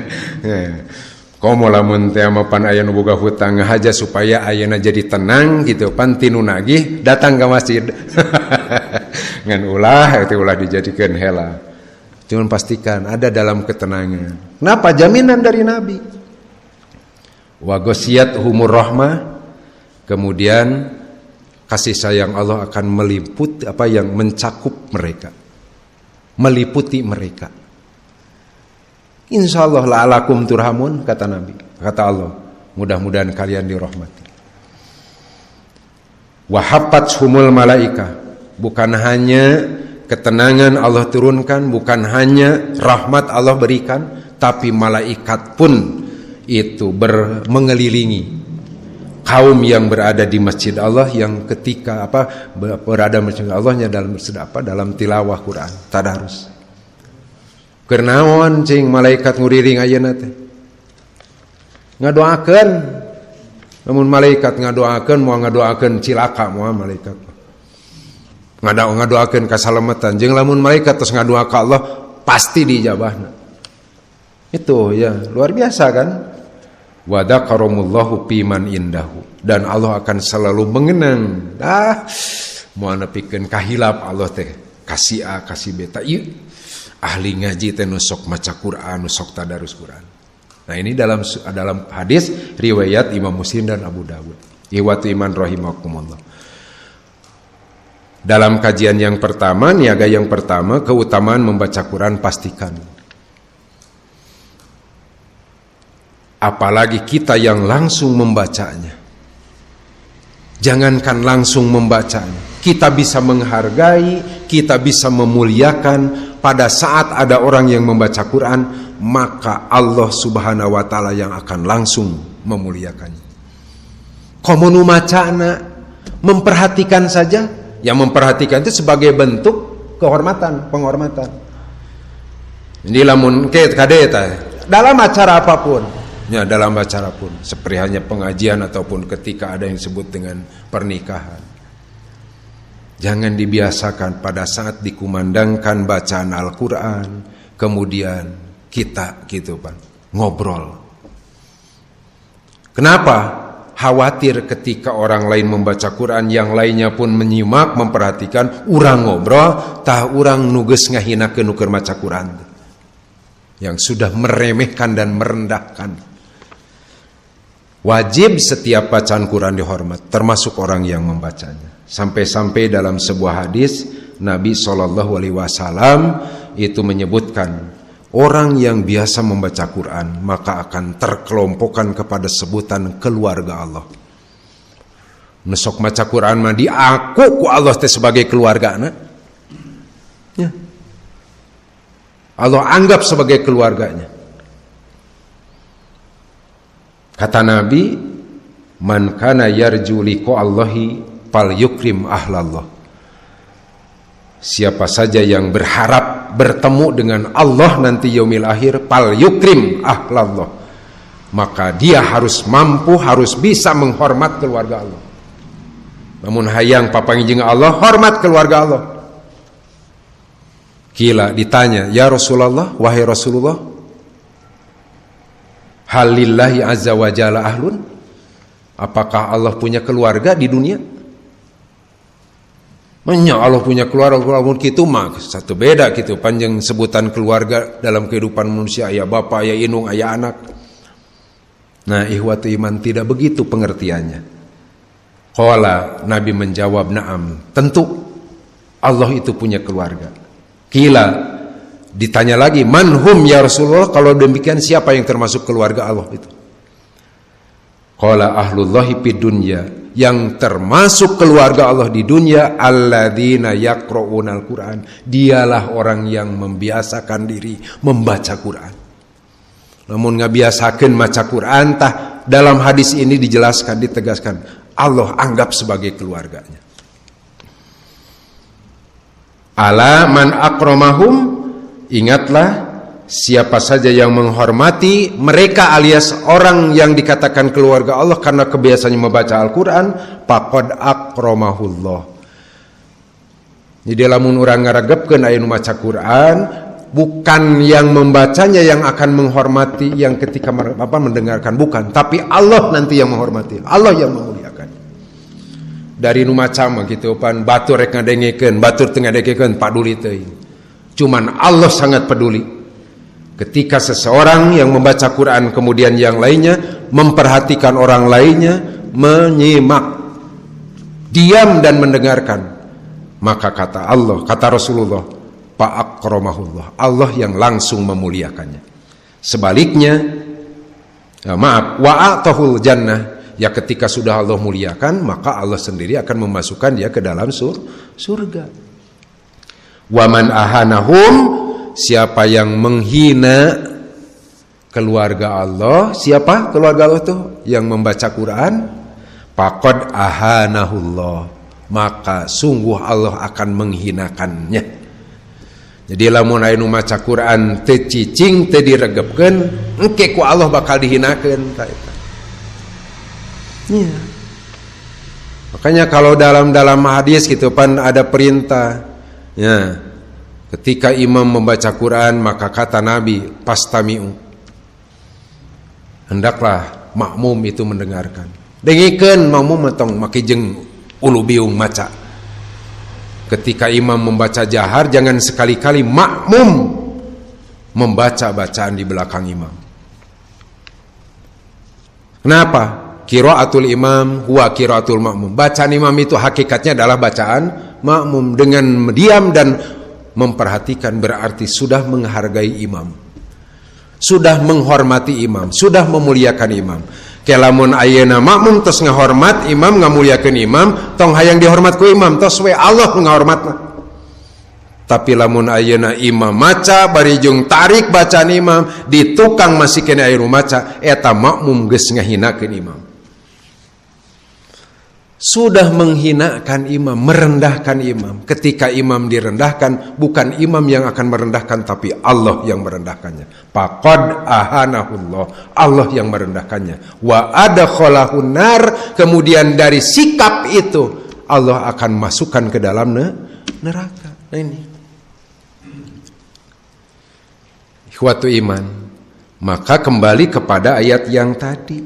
Komo lamun teh mapan aya nu boga hutang ngahaja supaya ayeuna jadi tenang gitu pan tinu nagih datang ke masjid. Ngan ulah itu ulah dijadikeun hela. Cuman pastikan ada dalam ketenangan. Kenapa? Jaminan dari Nabi. Wa ghasiyat humur rahmah, kemudian kasih sayang Allah akan meliputi yang mencakup mereka. Meliputi mereka. Insyaallah la'alakum turhamun kata Nabi, kata Allah, mudah-mudahan kalian dirahmati. Wa hafathumul malaika, bukan hanya ketenangan Allah turunkan, bukan hanya rahmat Allah berikan, tapi malaikat pun itu mengelilingi kaum yang berada di masjid Allah, yang ketika berada di masjid Allahnya dalam tilawah Quran, tadarus. Kernaon cing malaikat nguriring ayeuna teh ngadoakeun. Namun malaikat ngadoakeun moal ngadoakeun cilaka moal malaikat ngadoakeun kasalamatan. Jeung lamun malaikat terus ngadoa ka Allah pasti diijabahna. Itu ya luar biasa kan. Wa dzakarumullahu fiman indahu, dan Allah akan selalu mengenang. Moal nepikeun kahilap Allah teh kasih A kasih B ta ieu ahli ngaji teh nusok maca Quran, nusok tadarus Quran. Nah, ini dalam hadis riwayat Imam Muslim dan Abu Dawud. Iwatu iman rahimakumullah. Dalam kajian yang pertama, niaga yang pertama, keutamaan membaca Quran pastikan. Apalagi kita yang langsung membacanya. Jangankan langsung membacanya, kita bisa menghargai, kita bisa memuliakan. Pada saat ada orang yang membaca Quran, maka Allah Subhanahu wa Ta'ala yang akan langsung memuliakannya. Komonu macana, memperhatikan saja, yang memperhatikan itu sebagai bentuk kehormatan, penghormatan. Ini lamun kadeta dalam acara apapun, ya dalam acara pun, seperti hanya pengajian ataupun ketika ada yang disebut dengan pernikahan. Jangan dibiasakan pada saat dikumandangkan bacaan Al-Quran, kemudian kita gitu Pak, ngobrol. Kenapa? Khawatir ketika orang lain membaca Quran, yang lainnya pun menyimak, memperhatikan, urang ngobrol, tah urang nuges ngahinakeun nu keur maca Quran. Yang sudah meremehkan dan merendahkan. Wajib setiap bacaan Quran dihormat, termasuk orang yang membacanya. Sampai-sampai dalam sebuah hadis Nabi SAW itu menyebutkan, orang yang biasa membaca Quran maka akan terkelompokkan kepada sebutan keluarga Allah. Nesok maca Quran mah diaku ku Allah teh sebagai keluarga anak. Ya. Allah anggap sebagai keluarganya. Kata Nabi, man kana yarju liqa Allahi fal yukrim ahlallah. Siapa saja yang berharap bertemu dengan Allah nanti yaumil akhir, fal yukrim ahlallah, maka dia harus mampu, harus bisa menghormat keluarga Allah. Namun hayang papangi jeung Allah, hormat keluarga Allah. Kila ditanya, ya Rasulullah, wahai Rasulullah, halillahi azza wa jalla ahlun, apakah Allah punya keluarga di dunia? Manya Allah punya keluarga gitu mah satu beda gitu, panjang sebutan keluarga dalam kehidupan manusia, ayah bapak, ayah inung, ayah anak. Nah, ikhwatu iman tidak begitu pengertiannya. Qala, Nabi menjawab, na'am, tentu Allah itu punya keluarga. Kila, ditanya lagi, manhum ya Rasulullah, kalau demikian siapa yang termasuk keluarga Allah itu? Qala ahlullahi fid dunya, yang termasuk keluarga Allah di dunia, alladzina yaqra'unal Qur'an, dialah orang yang membiasakan diri membaca Quran. Namun ngabiasakeun maca Quran, tah dalam hadis ini dijelaskan, ditegaskan, Allah anggap sebagai keluarganya. Ala man akramahum, ingatlah siapa saja yang menghormati mereka alias orang yang dikatakan keluarga Allah karena kebiasaannya membaca Al-Quran, faqad akramahullah. Jadi lamun urang ngaregepkeun aya nu maca Quran, bukan yang membacanya yang akan menghormati, yang ketika mendengarkan, bukan, tapi Allah nanti yang menghormati, Allah yang memuliakan. Dari nu maca mah kitu pan batur rek ngadengekeun, batur teu ngadengekeun paduli teuing. Cuman Allah sangat peduli. Ketika seseorang yang membaca Quran kemudian yang lainnya memperhatikan orang lainnya, menyimak, diam dan mendengarkan, maka kata Allah, kata Rasulullah, fa'akramahullah, Allah yang langsung memuliakannya. Sebaliknya, wa'atahul jannah, ya ketika sudah Allah muliakan, maka Allah sendiri akan memasukkan dia ke dalam surga. Wa man ahanahum, siapa yang menghina keluarga Allah, siapa keluarga Allah itu? Yang membaca Quran, faqad ahanahullah, maka sungguh Allah akan menghinakannya. Jadi lamun aya nu maca Quran teu cicing, teu diregepkeun, engke ku Allah bakal dihinakeun ka eta. Ya. Makanya kalau dalam hadis gitu pan ada perintah, ya, ketika imam membaca Quran maka kata Nabi, pastami'u, hendaklah makmum itu mendengarkan. Dengikeun makmum tong make jeung ulu biung maca. Ketika imam membaca jahar, jangan sekali-kali makmum membaca bacaan di belakang imam. Kenapa? Qiraatul imam huwa qiraatul makmum. Bacaan imam itu hakikatnya adalah bacaan makmum. Dengan diam dan memperhatikan berarti sudah menghargai imam. sudah menghormati imam, sudah memuliakan imam. Kelamun ayeuna makmum tos ngahormat imam, ngamuliakeun imam, tong hayang dihormat ku imam, tos we Allah nu ngahormatna. Tapi lamun ayeuna imam maca barijung tarik bacaan imam, di tukang masih kena aya maca, eta makmum geus ngahinakeun imam. Sudah menghinakan imam, merendahkan imam. Ketika imam direndahkan, bukan imam yang akan merendahkan, tapi Allah yang merendahkannya. Faqad ahanahullah, Allah yang merendahkannya. Wa adkhalahun nar, kemudian dari sikap itu Allah akan masukkan ke dalam neraka. Nah ini ikhwatu iman. Maka kembali kepada ayat yang tadi.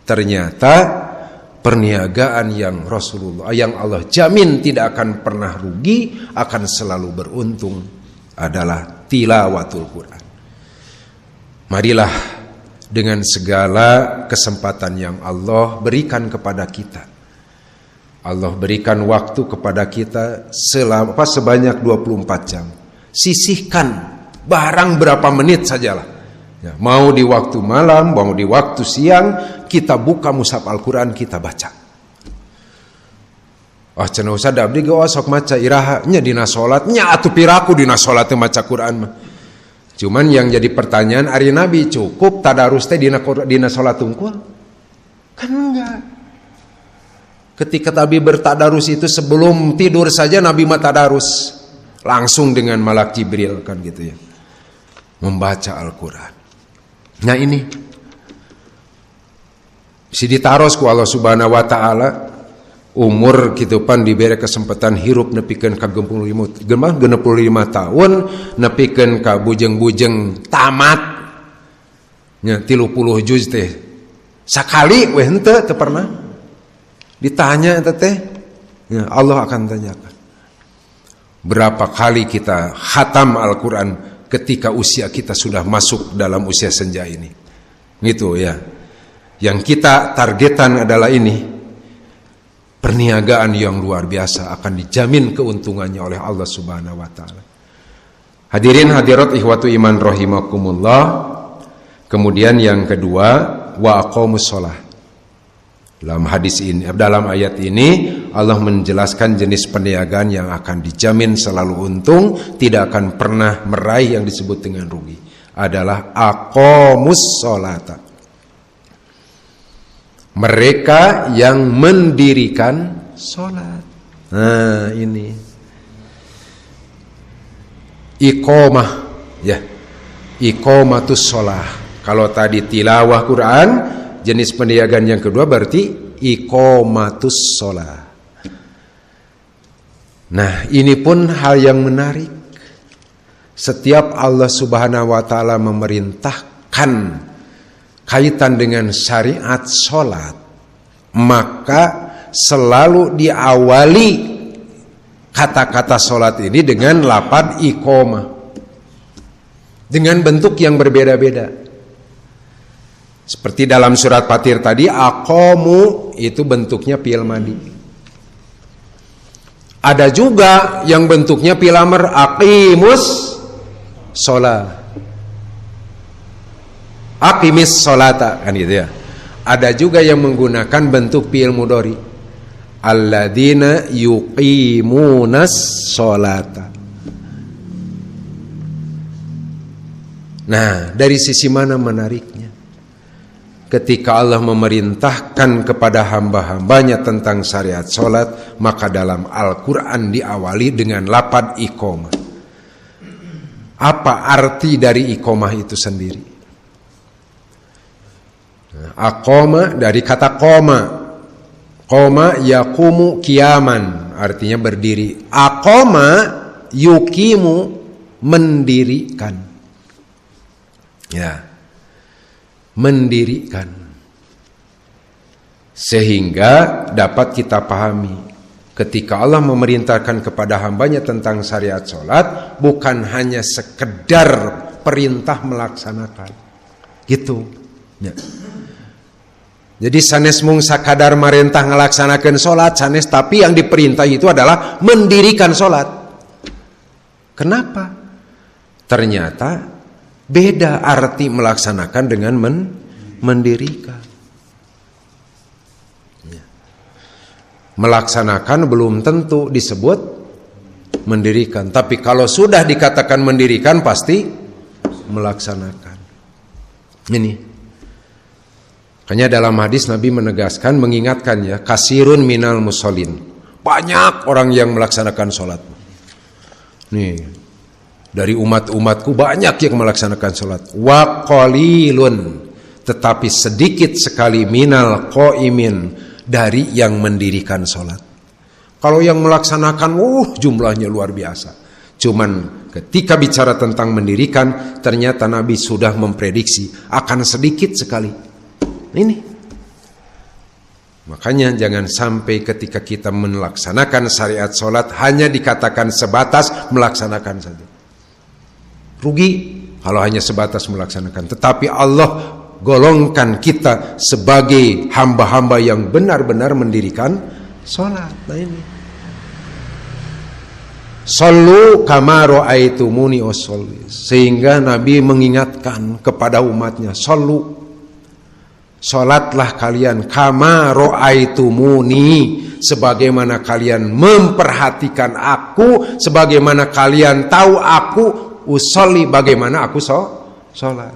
Ternyata perniagaan yang Rasulullah, yang Allah jamin tidak akan pernah rugi, akan selalu beruntung, adalah tilawatul Quran. Marilah dengan segala kesempatan yang Allah berikan kepada kita, Allah berikan waktu kepada kita sebanyak 24 jam. Sisihkan barang berapa menit sajalah. Ya, mau di waktu malam, mau di waktu siang, kita buka mushaf Al-Quran, kita baca. Cenah Ustaz abdi ge sok maca iraha nya dina salat, nya atuh piraku dina salat teh maca Quran mah. Cuman yang jadi pertanyaan ari Nabi, cukup tadarus teh dina salat tungkul? Kan enggak. Ketika Nabi bertadarus itu sebelum tidur saja Nabi mah tadarus langsung dengan malak Jibril kan gitu ya. Membaca Al-Quran. Nah ini bisa ditaros ku Allah Subhanahu wa taala, umur kitu pan dibere kesempatan hirup nepikeun ka 65 tahun, nepikeun ka bujeng-bujeng tamat nya 30 juz teh. Sakali we henteu teu pernah ditanya eta teh. Ya, Allah akan tanyakan. Berapa kali kita khatam Al-Quran ketika usia kita sudah masuk dalam usia senja ini. Gitu ya. Yang kita targetan adalah ini. Perniagaan yang luar biasa akan dijamin keuntungannya oleh Allah Subhanahu wa taala. Hadirin hadirat ikhwatu iman rahimakumullah. Kemudian yang kedua, wa aqamus shalah. Dalam hadis ini, dalam ayat ini Allah menjelaskan jenis perniagaan yang akan dijamin selalu untung, tidak akan pernah meraih yang disebut dengan rugi. Adalah aqamus sholata. Mereka yang mendirikan sholat. Nah ini iqamah ya, iqamatus sholah. Kalau tadi tilawah Quran, jenis perniagaan yang kedua berarti iqamatus sholah. Nah ini pun hal yang menarik. Setiap Allah Subhanahu wa taala memerintahkan kaitan dengan syariat sholat, maka selalu diawali kata-kata sholat ini dengan lafaz iqamah dengan bentuk yang berbeda-beda. Seperti dalam surat Fatir tadi, aqamu itu bentuknya fi'il madhi. Ada juga yang bentuknya fi'il amr, aqimus sholat, aqimis sholata, kan gitu ya. Ada juga yang menggunakan bentuk fi'il mudhari, alladzina yuqimunas sholata. Nah, dari sisi mana menariknya? Ketika Allah memerintahkan kepada hamba-hambanya tentang syariat sholat, maka dalam Al-Quran diawali dengan lafaz iqamah. Apa arti dari iqamah itu sendiri? Aqama dari kata qoma. Qoma yaqumu qiyaman, artinya berdiri. Aqama yuqimu, mendirikan. Ya. Mendirikan. Sehingga dapat kita pahami, ketika Allah memerintahkan kepada hambanya tentang syariat sholat, bukan hanya sekedar perintah melaksanakan gitu ya. Jadi sanes mung sakadar marintah ngelaksanakan sholat sanes, tapi yang diperintah itu adalah mendirikan sholat. Kenapa? Ternyata Beda arti melaksanakan dengan mendirikan. Melaksanakan belum tentu disebut mendirikan. Tapi kalau sudah dikatakan mendirikan pasti melaksanakan. Ini. Makanya dalam hadis Nabi menegaskan, mengingatkan ya, kasirun minal musallin. Banyak orang yang melaksanakan sholat. Nih, dari umat-umatku banyak yang melaksanakan sholat. Wa qalilun, tetapi sedikit sekali minal qaimin, dari yang mendirikan sholat. Kalau yang melaksanakan, jumlahnya luar biasa. Cuman ketika bicara tentang mendirikan, ternyata Nabi sudah memprediksi akan sedikit sekali. Ini. Makanya jangan sampai ketika kita melaksanakan syariat sholat hanya dikatakan sebatas melaksanakan saja. Rugi kalau hanya sebatas melaksanakan. Tetapi Allah golongkan kita sebagai hamba-hamba yang benar-benar mendirikan sholat. Nah ini. Sallu kama ra'aitumuni usolli. Sehingga Nabi mengingatkan kepada umatnya, sallu, sholatlah kalian kama ra'aitumuni, sebagaimana kalian memperhatikan aku, sebagaimana kalian tahu aku usolli, bagaimana aku sholat.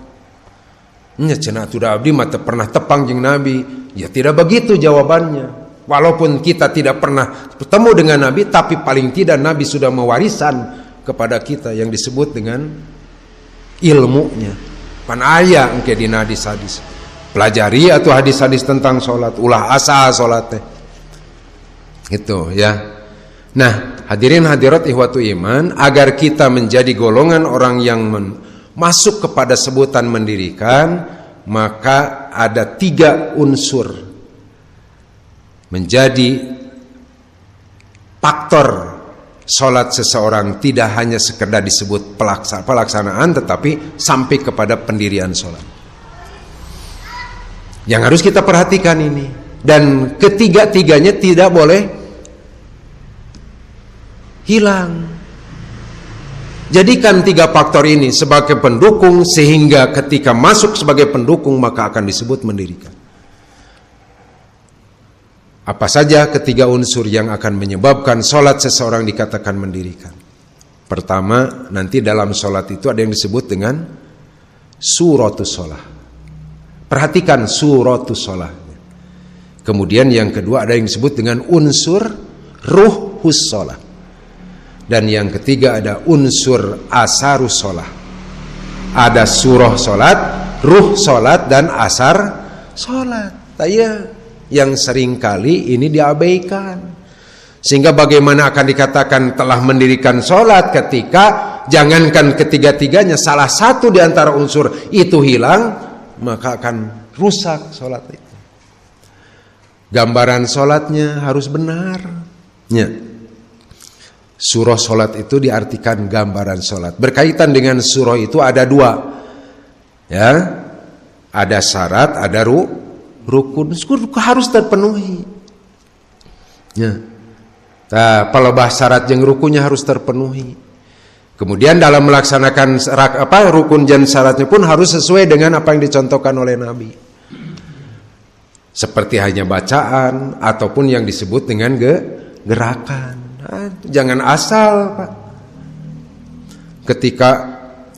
Nya cenah tuda abdi mah pernah tepang jeung Nabi. Ya tidak begitu jawabannya. Walaupun kita tidak pernah bertemu dengan Nabi, tapi paling tidak Nabi sudah mewarisan kepada kita yang disebut dengan ilmunya. Pan aya engke dina hadis-hadis. Pelajari atau hadis-hadis tentang salat, ulah asa salat teh. Gitu ya. Nah, hadirin hadirat ihwatu iman, agar kita menjadi golongan orang yang masuk kepada sebutan mendirikan, maka ada 3 unsur menjadi faktor sholat seseorang, tidak hanya sekedar disebut pelaksanaan, tetapi sampai kepada pendirian sholat. Yang harus kita perhatikan ini, dan ketiga-tiganya tidak boleh hilang. Jadikan 3 faktor ini sebagai pendukung, sehingga ketika masuk sebagai pendukung maka akan disebut mendirikan. Apa saja ketiga unsur yang akan menyebabkan sholat seseorang dikatakan mendirikan? Pertama, nanti dalam sholat itu ada yang disebut dengan suratus sholah. Perhatikan suratus sholah. Kemudian yang kedua ada yang disebut dengan unsur ruhus sholah. Dan yang ketiga ada unsur asarus sholat. Ada surah sholat, ruh sholat, dan asar sholat. Yang seringkali ini diabaikan. Sehingga bagaimana akan dikatakan telah mendirikan sholat ketika jangankan ketiga-tiganya, salah satu di antara unsur itu hilang, maka akan rusak sholat itu. Gambaran sholatnya harus benar. Surah sholat itu diartikan gambaran sholat. Berkaitan dengan surah itu ada 2. Ya, ada syarat, ada rukun. Harus terpenuhi. Ya. Nah, pelebah syarat yang rukunnya harus terpenuhi. Kemudian dalam melaksanakan rukun dan syaratnya pun harus sesuai dengan apa yang dicontohkan oleh Nabi. Seperti hanya bacaan ataupun yang disebut dengan gerakan. Jangan asal, Pak. Ketika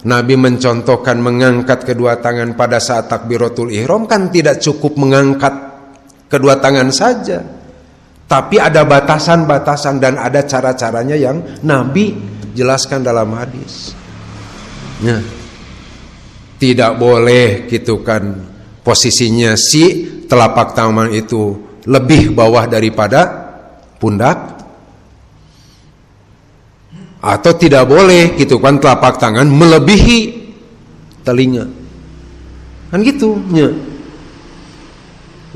Nabi mencontohkan mengangkat kedua tangan pada saat takbiratul ihram, kan tidak cukup mengangkat kedua tangan saja, tapi ada batasan-batasan dan ada cara-caranya yang Nabi jelaskan dalam hadis. Ya. Tidak boleh gitu kan posisinya si telapak tangan itu lebih bawah daripada pundak. Atau tidak boleh gitu kan telapak tangan melebihi telinga. Kan gitu nya.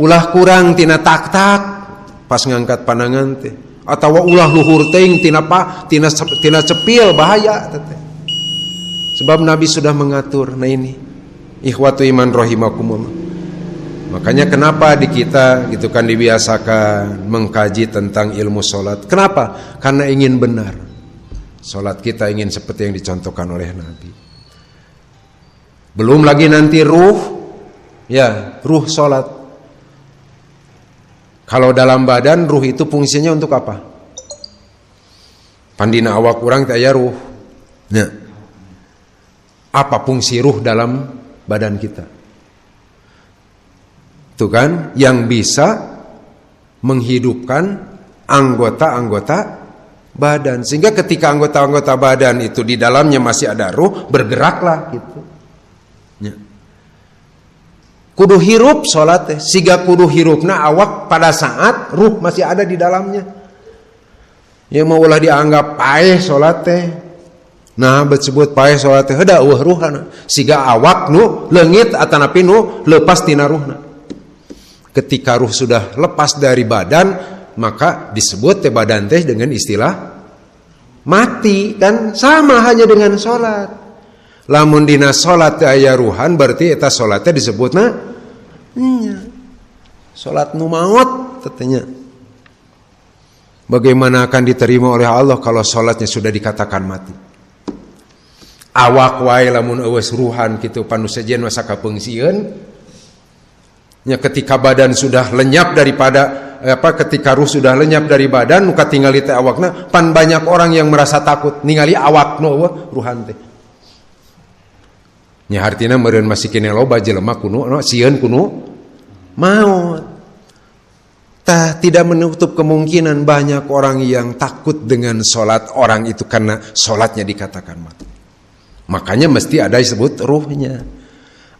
Ulah kurang tina tak-tak pas ngangkat pandangan teh. Atau ulah luhur teuing tina cepil bahaya teh. Sebab Nabi sudah mengatur. Nah ini ikhwatu iman rahimakumullah. Makanya kenapa di kita gitu kan dibiasakan mengkaji tentang ilmu sholat. Kenapa? Karena ingin benar. Sholat kita ingin seperti yang dicontohkan oleh Nabi. Belum lagi nanti ruh, ya ruh sholat. Kalau dalam badan ruh itu fungsinya untuk apa? Pandina awak kurang tak ya ruh. Nah, apa fungsi ruh dalam badan kita? Itu kan yang bisa menghidupkan anggota-anggota badan. Sehingga ketika anggota-anggota badan itu di dalamnya masih ada ruh, bergeraklah gitu. Ya. Kudu hirup sholat siga kudu hirupna awak pada saat ruh masih ada di dalamnya. Ya mau ulah dianggap paeh sholat teh. Nah disebut paeh sholat teh heuda eueuh ruhana. Siga awak nu leungit atanapi nu lepas tina ruhna. Ketika ruh sudah lepas dari badan, maka disebut teh badan teh dengan istilah mati. Dan sama hanya dengan sholat. Lamun dina sholat aya ruhan berarti eta sholat teh disebutna sholat nu maut tetenya. Bagaimana akan diterima oleh Allah kalau sholatnya sudah dikatakan mati? Awak wae lamun eueus ruhan kitu panu sejen masa kapeungsieun. Ya ketika badan sudah lenyap daripada ketika ruh sudah lenyap dari badan nuka tingali teh awakna pan banyak orang yang merasa takut ningali awakna ruhan teh. Nya artina meureun masih kene loba jelema kuno sieun kuno maut. Tah tidak menutup kemungkinan banyak orang yang takut dengan sholat orang itu karena sholatnya dikatakan mati. Makanya mesti ada disebut ruhnya.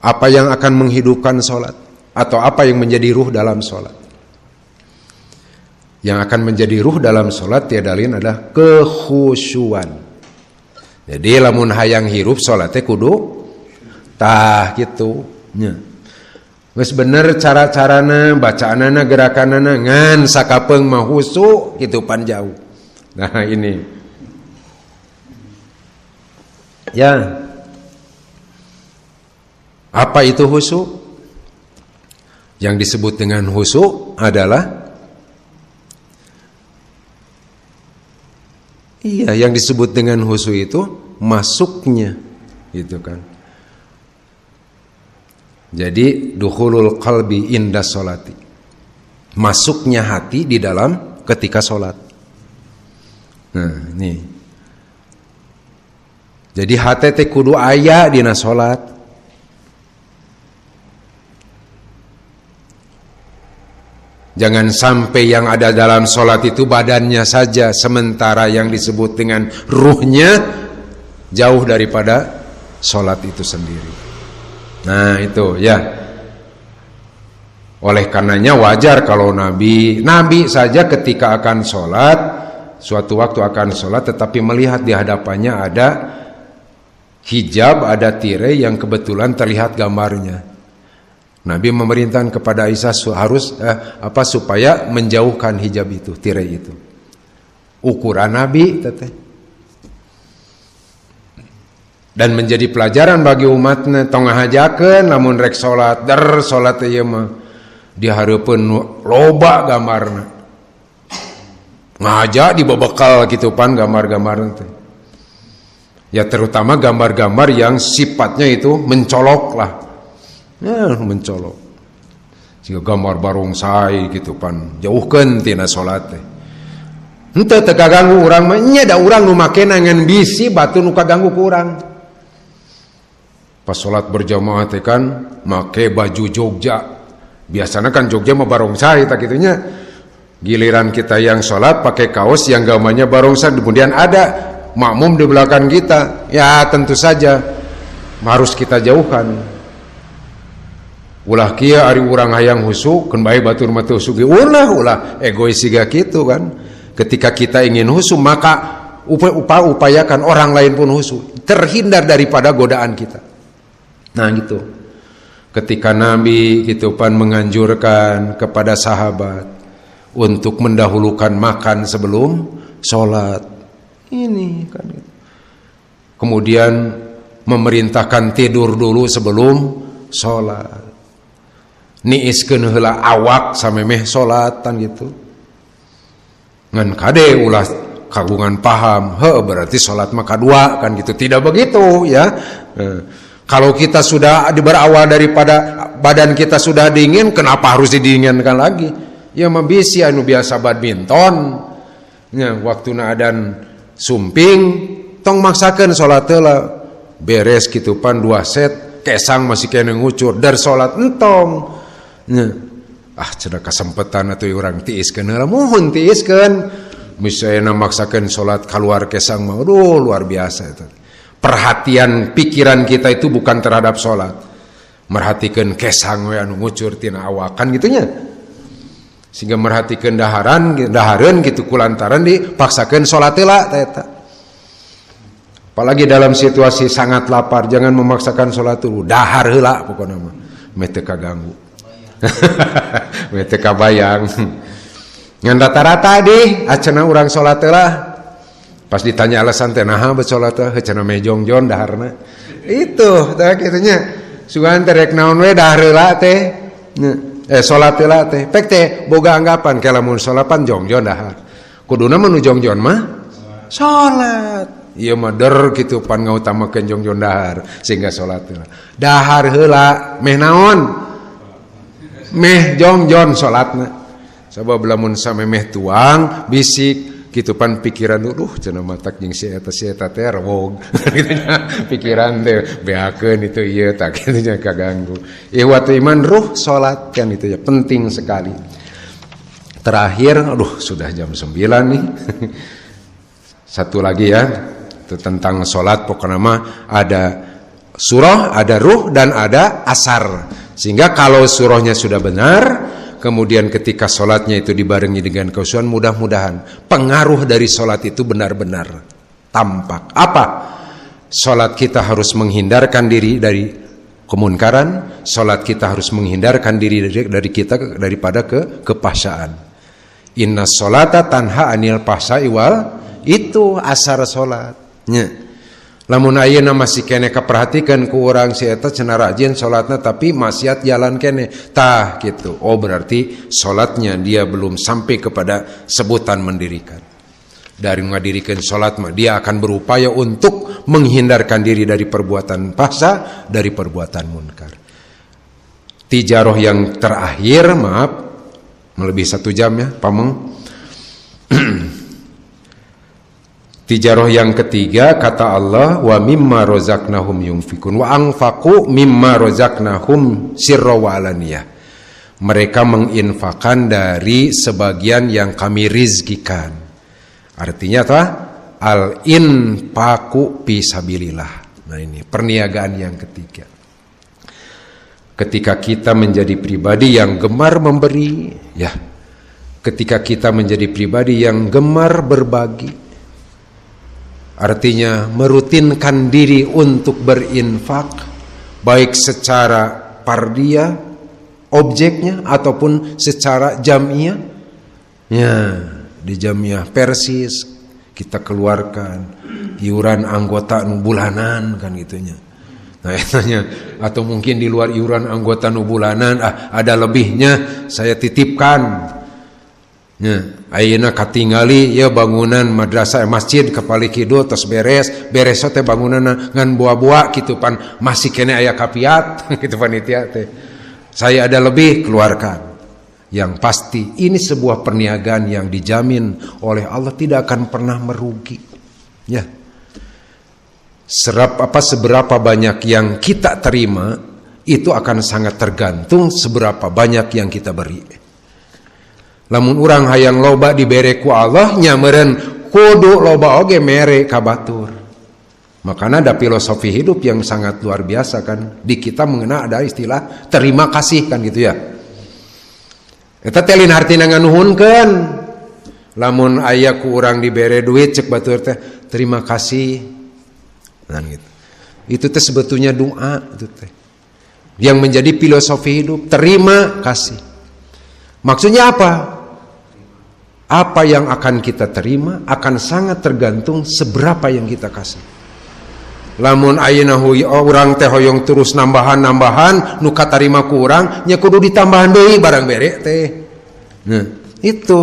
Apa yang akan menghidupkan sholat? Atau apa yang menjadi ruh dalam sholat? Yang akan menjadi ruh dalam sholat tiada lain adalah kekhusyuan. Jadi lamun hayang hirup sholatnya kudu tah gitu. Geus bener cara-carana, bacaanana, gerakanana ngan sakapeung mah husu kitu pan jauh. Nah ini. Ya. Apa itu husu? Yang disebut dengan husu adalah yang disebut dengan husu itu masuknya gitu kan. Jadi dukhulul qalbi inda sholati, masuknya hati di dalam ketika sholat. Nah ini. Jadi hati teh kudu aya dina sholat. Jangan sampai yang ada dalam sholat itu badannya saja, sementara yang disebut dengan ruhnya jauh daripada sholat itu sendiri. Nah itu ya. Oleh karenanya wajar kalau Nabi saja ketika akan sholat, suatu waktu akan sholat tetapi melihat di hadapannya ada hijab, ada tirai yang kebetulan terlihat gambarnya. Nabi memerintahkan kepada Aisyah harus supaya menjauhkan hijab itu, tirai itu. Ukuran Nabi teteh. Dan menjadi pelajaran bagi umatnya tong ngahajakeun lamun rek salat salat ieu mah dihareupeun loba gambarna. Ngaja dibabekal kitu pan gambar-gambar teh. Ya terutama gambar-gambar yang sifatnya itu mencolok lah. Ya mencolok. Siga gambar barongsai gitu pan jauhkeun tina salat teh. Henteu teu kaganggu urang mah nya da urang nu makena ngan bisi batu nu kaganggu ku urang. Pas sholat berjamaah teh kan make baju Jogja. Biasanya kan Jogja mah barongsai tak gitunya. Giliran kita yang sholat pakai kaos yang gambarnya barongsai, kemudian ada makmum di belakang kita. Ya tentu saja harus kita jauhkan. Ulah kieu ari urang hayang husu keun bae batur mah teu sugi. Ulah egois siga kitu kan. Ketika kita ingin husu maka upayakan orang lain pun husu, terhindar daripada godaan kita. Nah gitu. Ketika Nabi gitu pan menganjurkan kepada sahabat untuk mendahulukan makan sebelum sholat. Ini kan gitu. Kemudian memerintahkan tidur dulu sebelum sholat. Niiskeun heula awak samemeh sholatan gitu. Ngan kade ulah kagungan paham, berarti sholat maka dua kan gitu. Tidak begitu ya. Kalau kita sudah berawal daripada badan kita sudah dingin, kenapa harus didinginkan lagi? Ya mabisi anu biasa badminton. Ya, waktu adan sumping, tong maksakeun salat heula. Beres kitu pan 2 set, kesang masih kena ngucur dar salat entong. Ya. Cenah kasempetan atuh urang tiiskeun heula, mohon tiiskeun. Misalnya maksakeun salat keluar kesang mah, aduh luar biasa itu. Perhatian pikiran kita itu bukan terhadap sholat, merhatikan kesang we anu ngucur tina awakan gitunya, sehingga merhatikan dahareun gitu kulantaran dipaksakan sholat heula eta. Apalagi dalam situasi sangat lapar, jangan memaksakan sholat dulu, dahar heula pokona mah meh teu kaganggu. Meh teu kabayang. Ngan rata-rata acenah urang sholat heula. Pas ditanya alasan teh naha beut salat teh cenah meh jongjon daharna. Itu tah kitunya. Sugan teh rek naon we dahar heula teh. Salat heula teh. Pek teh boga anggapan ke lamun salapan jongjon dahar. Kuduna menu jongjon mah salat. Ieu mah der kitu pan ngautamakeun jongjon dahar sehingga salat heula. Dahar heula meh naon? Meh jongjon salatna. Sabab lamun samemeh tuang bisik kitu pan pikiran cenah matak jeung si eta teh rewog pikiran teh beakeun itu ieu tak kitu nya kaganggu. Ihwat iman ruh salat kan itu ya penting sekali. Terakhir sudah jam 9 nih. Satu lagi ya, itu tentang salat pokoknya mah ada surah, ada ruh dan ada asar. Sehingga kalau surahnya sudah benar, kemudian ketika sholatnya itu dibarengi dengan khusyuan, mudah-mudahan pengaruh dari sholat itu benar-benar tampak. Apa? Sholat kita harus menghindarkan diri dari kemunkaran. Sholat kita harus menghindarkan diri daripada kepahsyaan. Inna sholata tanha anil pahsai wal, itu asar sholatnya. Lamun ayeuna masih kene kaperhatikan ku urang si eta cenah rajin salatna tapi maksiat jalan kene tah gitu. Oh berarti salatnya dia belum sampai kepada sebutan mendirikan. Dari mengadirikan salat mah dia akan berupaya untuk menghindarkan diri dari perbuatan fahsya, dari perbuatan munkar. Tijaroh yang terakhir, maaf melebihi 1 jam ya, Pameng. Tijaroh yang ketiga kata Allah wa mimma razaqnahum yunfikun wa anfaqu mimma razaqnahum sirra wa alaniyah. Mereka menginfakkan dari sebagian yang kami rizkikan. Artinya apa? Al infaqu fi sabilillah. Nah ini perniagaan yang ketiga. Ketika kita menjadi pribadi yang gemar memberi, ya. Ketika kita menjadi pribadi yang gemar berbagi, artinya merutinkan diri untuk berinfak, baik secara pardia objeknya ataupun secara jamiah. Ya, di jamiah Persis kita keluarkan iuran anggota bulanan kan gitunya. Nah, etanya atau mungkin di luar iuran anggota bulanan ada lebihnya saya titipkan. Ya, ayeuna katingali ya bangunan madrasah masjid kepali kidul tos beres teh bangunanna ngan buah-buah kitu pan masih kene aya kapiat kitu panitia teh. Saya ada lebih keluarkan. Yang pasti ini sebuah perniagaan yang dijamin oleh Allah tidak akan pernah merugi. Ya. Seberapa banyak yang kita terima itu akan sangat tergantung seberapa banyak yang kita beri. Lamun urang hayang loba dibere ku Allah nyameureun kudu loba oge mere ka batur. Makanya ada filosofi hidup yang sangat luar biasa kan. Di kita mengenal ada istilah terima kasih kan gitu ya. Eta teh lain hartina nganuhunkeun. Lamun aya ku urang dibere duit cek batur teh terima kasih. Nah gitu. Itu teh sebetulnya doa itu teh. Yang menjadi filosofi hidup terima kasih. Maksudnya apa? Apa yang akan kita terima akan sangat tergantung seberapa yang kita kasih. Lamun ayeuna urang teh hoyong terus nambahan nu katarima ku urang nya kudu ditambahan deui barang bere teh. Nah, itu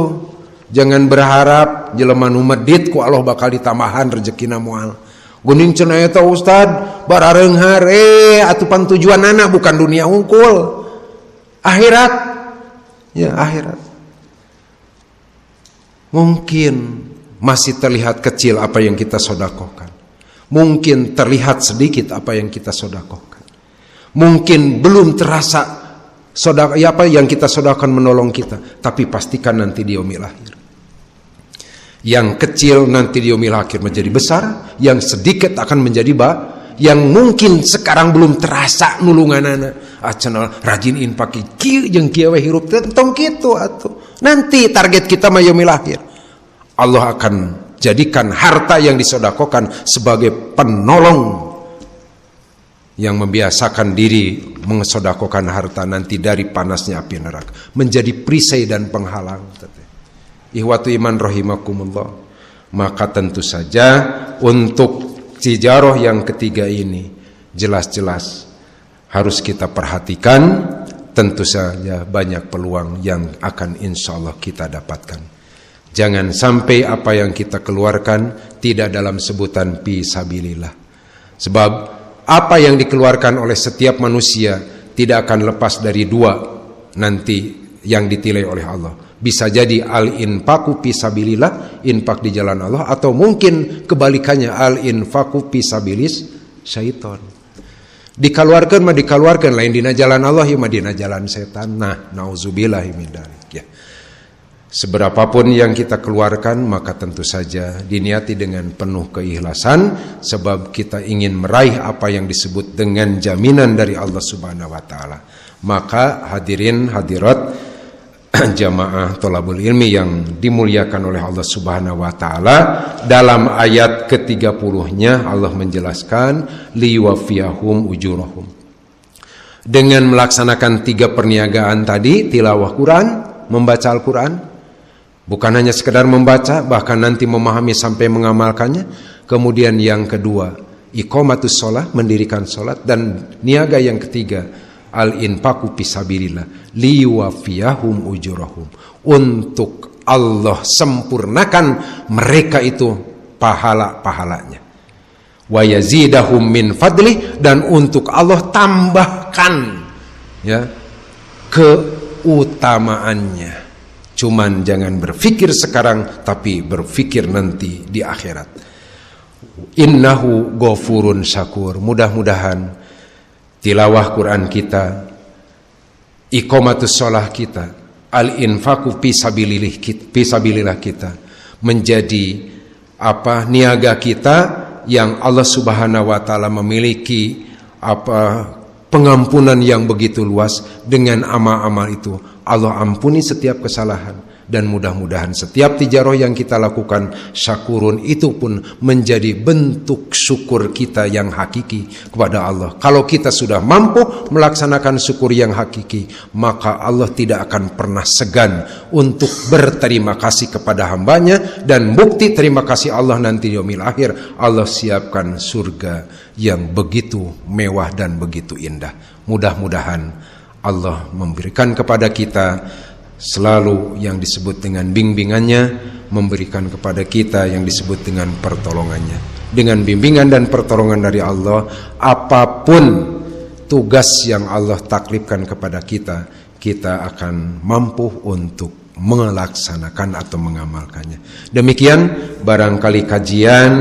jangan berharap jelema nu medit ku Allah bakal ditambahan rezekina moal. Guning cenah eta Ustad, barareng hare atupan tujuan anak bukan dunia unggul. Akhirat. Ya, akhirat. Mungkin masih terlihat kecil apa yang kita sedekahkan. Mungkin terlihat sedikit apa yang kita sedekahkan. Mungkin belum terasa apa yang kita sedekahkan menolong kita, tapi pastikan nanti di yaumil akhir. Yang kecil nanti di yaumil akhir menjadi besar, yang sedikit akan menjadi yang mungkin sekarang belum terasa nulunganana. Acenah rajin infak kieu jeung kieu we hirup tentang kitu atuh. Nanti target kita mah yaumil akhir. Allah akan jadikan harta yang disedekahkan sebagai penolong yang membiasakan diri mensedekahkan harta nanti dari panasnya api neraka, menjadi perisai dan penghalang. Ihwatu iman rahimakumullah. Maka tentu saja untuk tijarah yang ketiga ini jelas-jelas harus kita perhatikan. Tentu saja banyak peluang yang akan insya Allah kita dapatkan. Jangan sampai apa yang kita keluarkan tidak dalam sebutan fi sabilillah. Sebab apa yang dikeluarkan oleh setiap manusia tidak akan lepas dari dua nanti yang ditilai oleh Allah. Bisa jadi al-infaqu fi sabilillah, infak di jalan Allah, atau mungkin kebalikannya al-infaqu fi sabilis syaitan. Dikeluarkan mah dikeluarkan lain dina jalan Allah ya mah dina jalan setan. Nah, nauzubillahi min dzalik ya. Seberapapun yang kita keluarkan maka tentu saja diniati dengan penuh keikhlasan, sebab kita ingin meraih apa yang disebut dengan jaminan dari Allah Subhanahu wa taala. Maka hadirin hadirat jamaah thalabul ilmi yang dimuliakan oleh Allah Subhanahu wa taala, dalam ayat ke-30-nya Allah menjelaskan liwafiyahum ujurahum. Dengan melaksanakan 3 perniagaan tadi, tilawah Quran, membaca Al-Quran, bukan hanya sekedar membaca, bahkan nanti memahami sampai mengamalkannya. Kemudian yang kedua, iqamatus shalah, mendirikan salat, dan niaga yang ketiga, al-infaqu fisabilillah liwafiyahum ujurahum, untuk Allah sempurnakan mereka itu pahala-pahalanya, wa yazidahum min fadlih, dan untuk Allah tambahkan ya keutamaannya. Cuman jangan berpikir sekarang, tapi berpikir nanti di akhirat. Innahu ghafurun syakur. Mudah-mudahan tilawah Quran kita, iqamatus shalah kita, al-infaqu fisabilillah kita menjadi niaga kita yang Allah Subhanahu wa taala memiliki pengampunan yang begitu luas. Dengan amal-amal itu Allah ampuni setiap kesalahan, dan mudah-mudahan setiap tijarah yang kita lakukan syakurun itu pun menjadi bentuk syukur kita yang hakiki kepada Allah. Kalau kita sudah mampu melaksanakan syukur yang hakiki, maka Allah tidak akan pernah segan untuk berterima kasih kepada hambanya, dan bukti terima kasih Allah nanti di yaumil akhir, Allah siapkan surga yang begitu mewah dan begitu indah. Mudah-mudahan Allah memberikan kepada kita selalu yang disebut dengan bimbingannya, memberikan kepada kita yang disebut dengan pertolongannya. Dengan bimbingan dan pertolongan dari Allah, apapun tugas yang Allah taklifkan kepada kita, kita akan mampu untuk melaksanakan atau mengamalkannya. Demikian barangkali kajian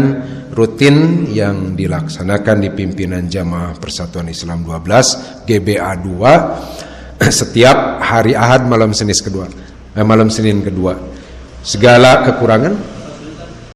rutin yang dilaksanakan di pimpinan Jamaah Persatuan Islam 12 GBA 2 setiap hari Ahad malam Senin kedua. Segala kekurangan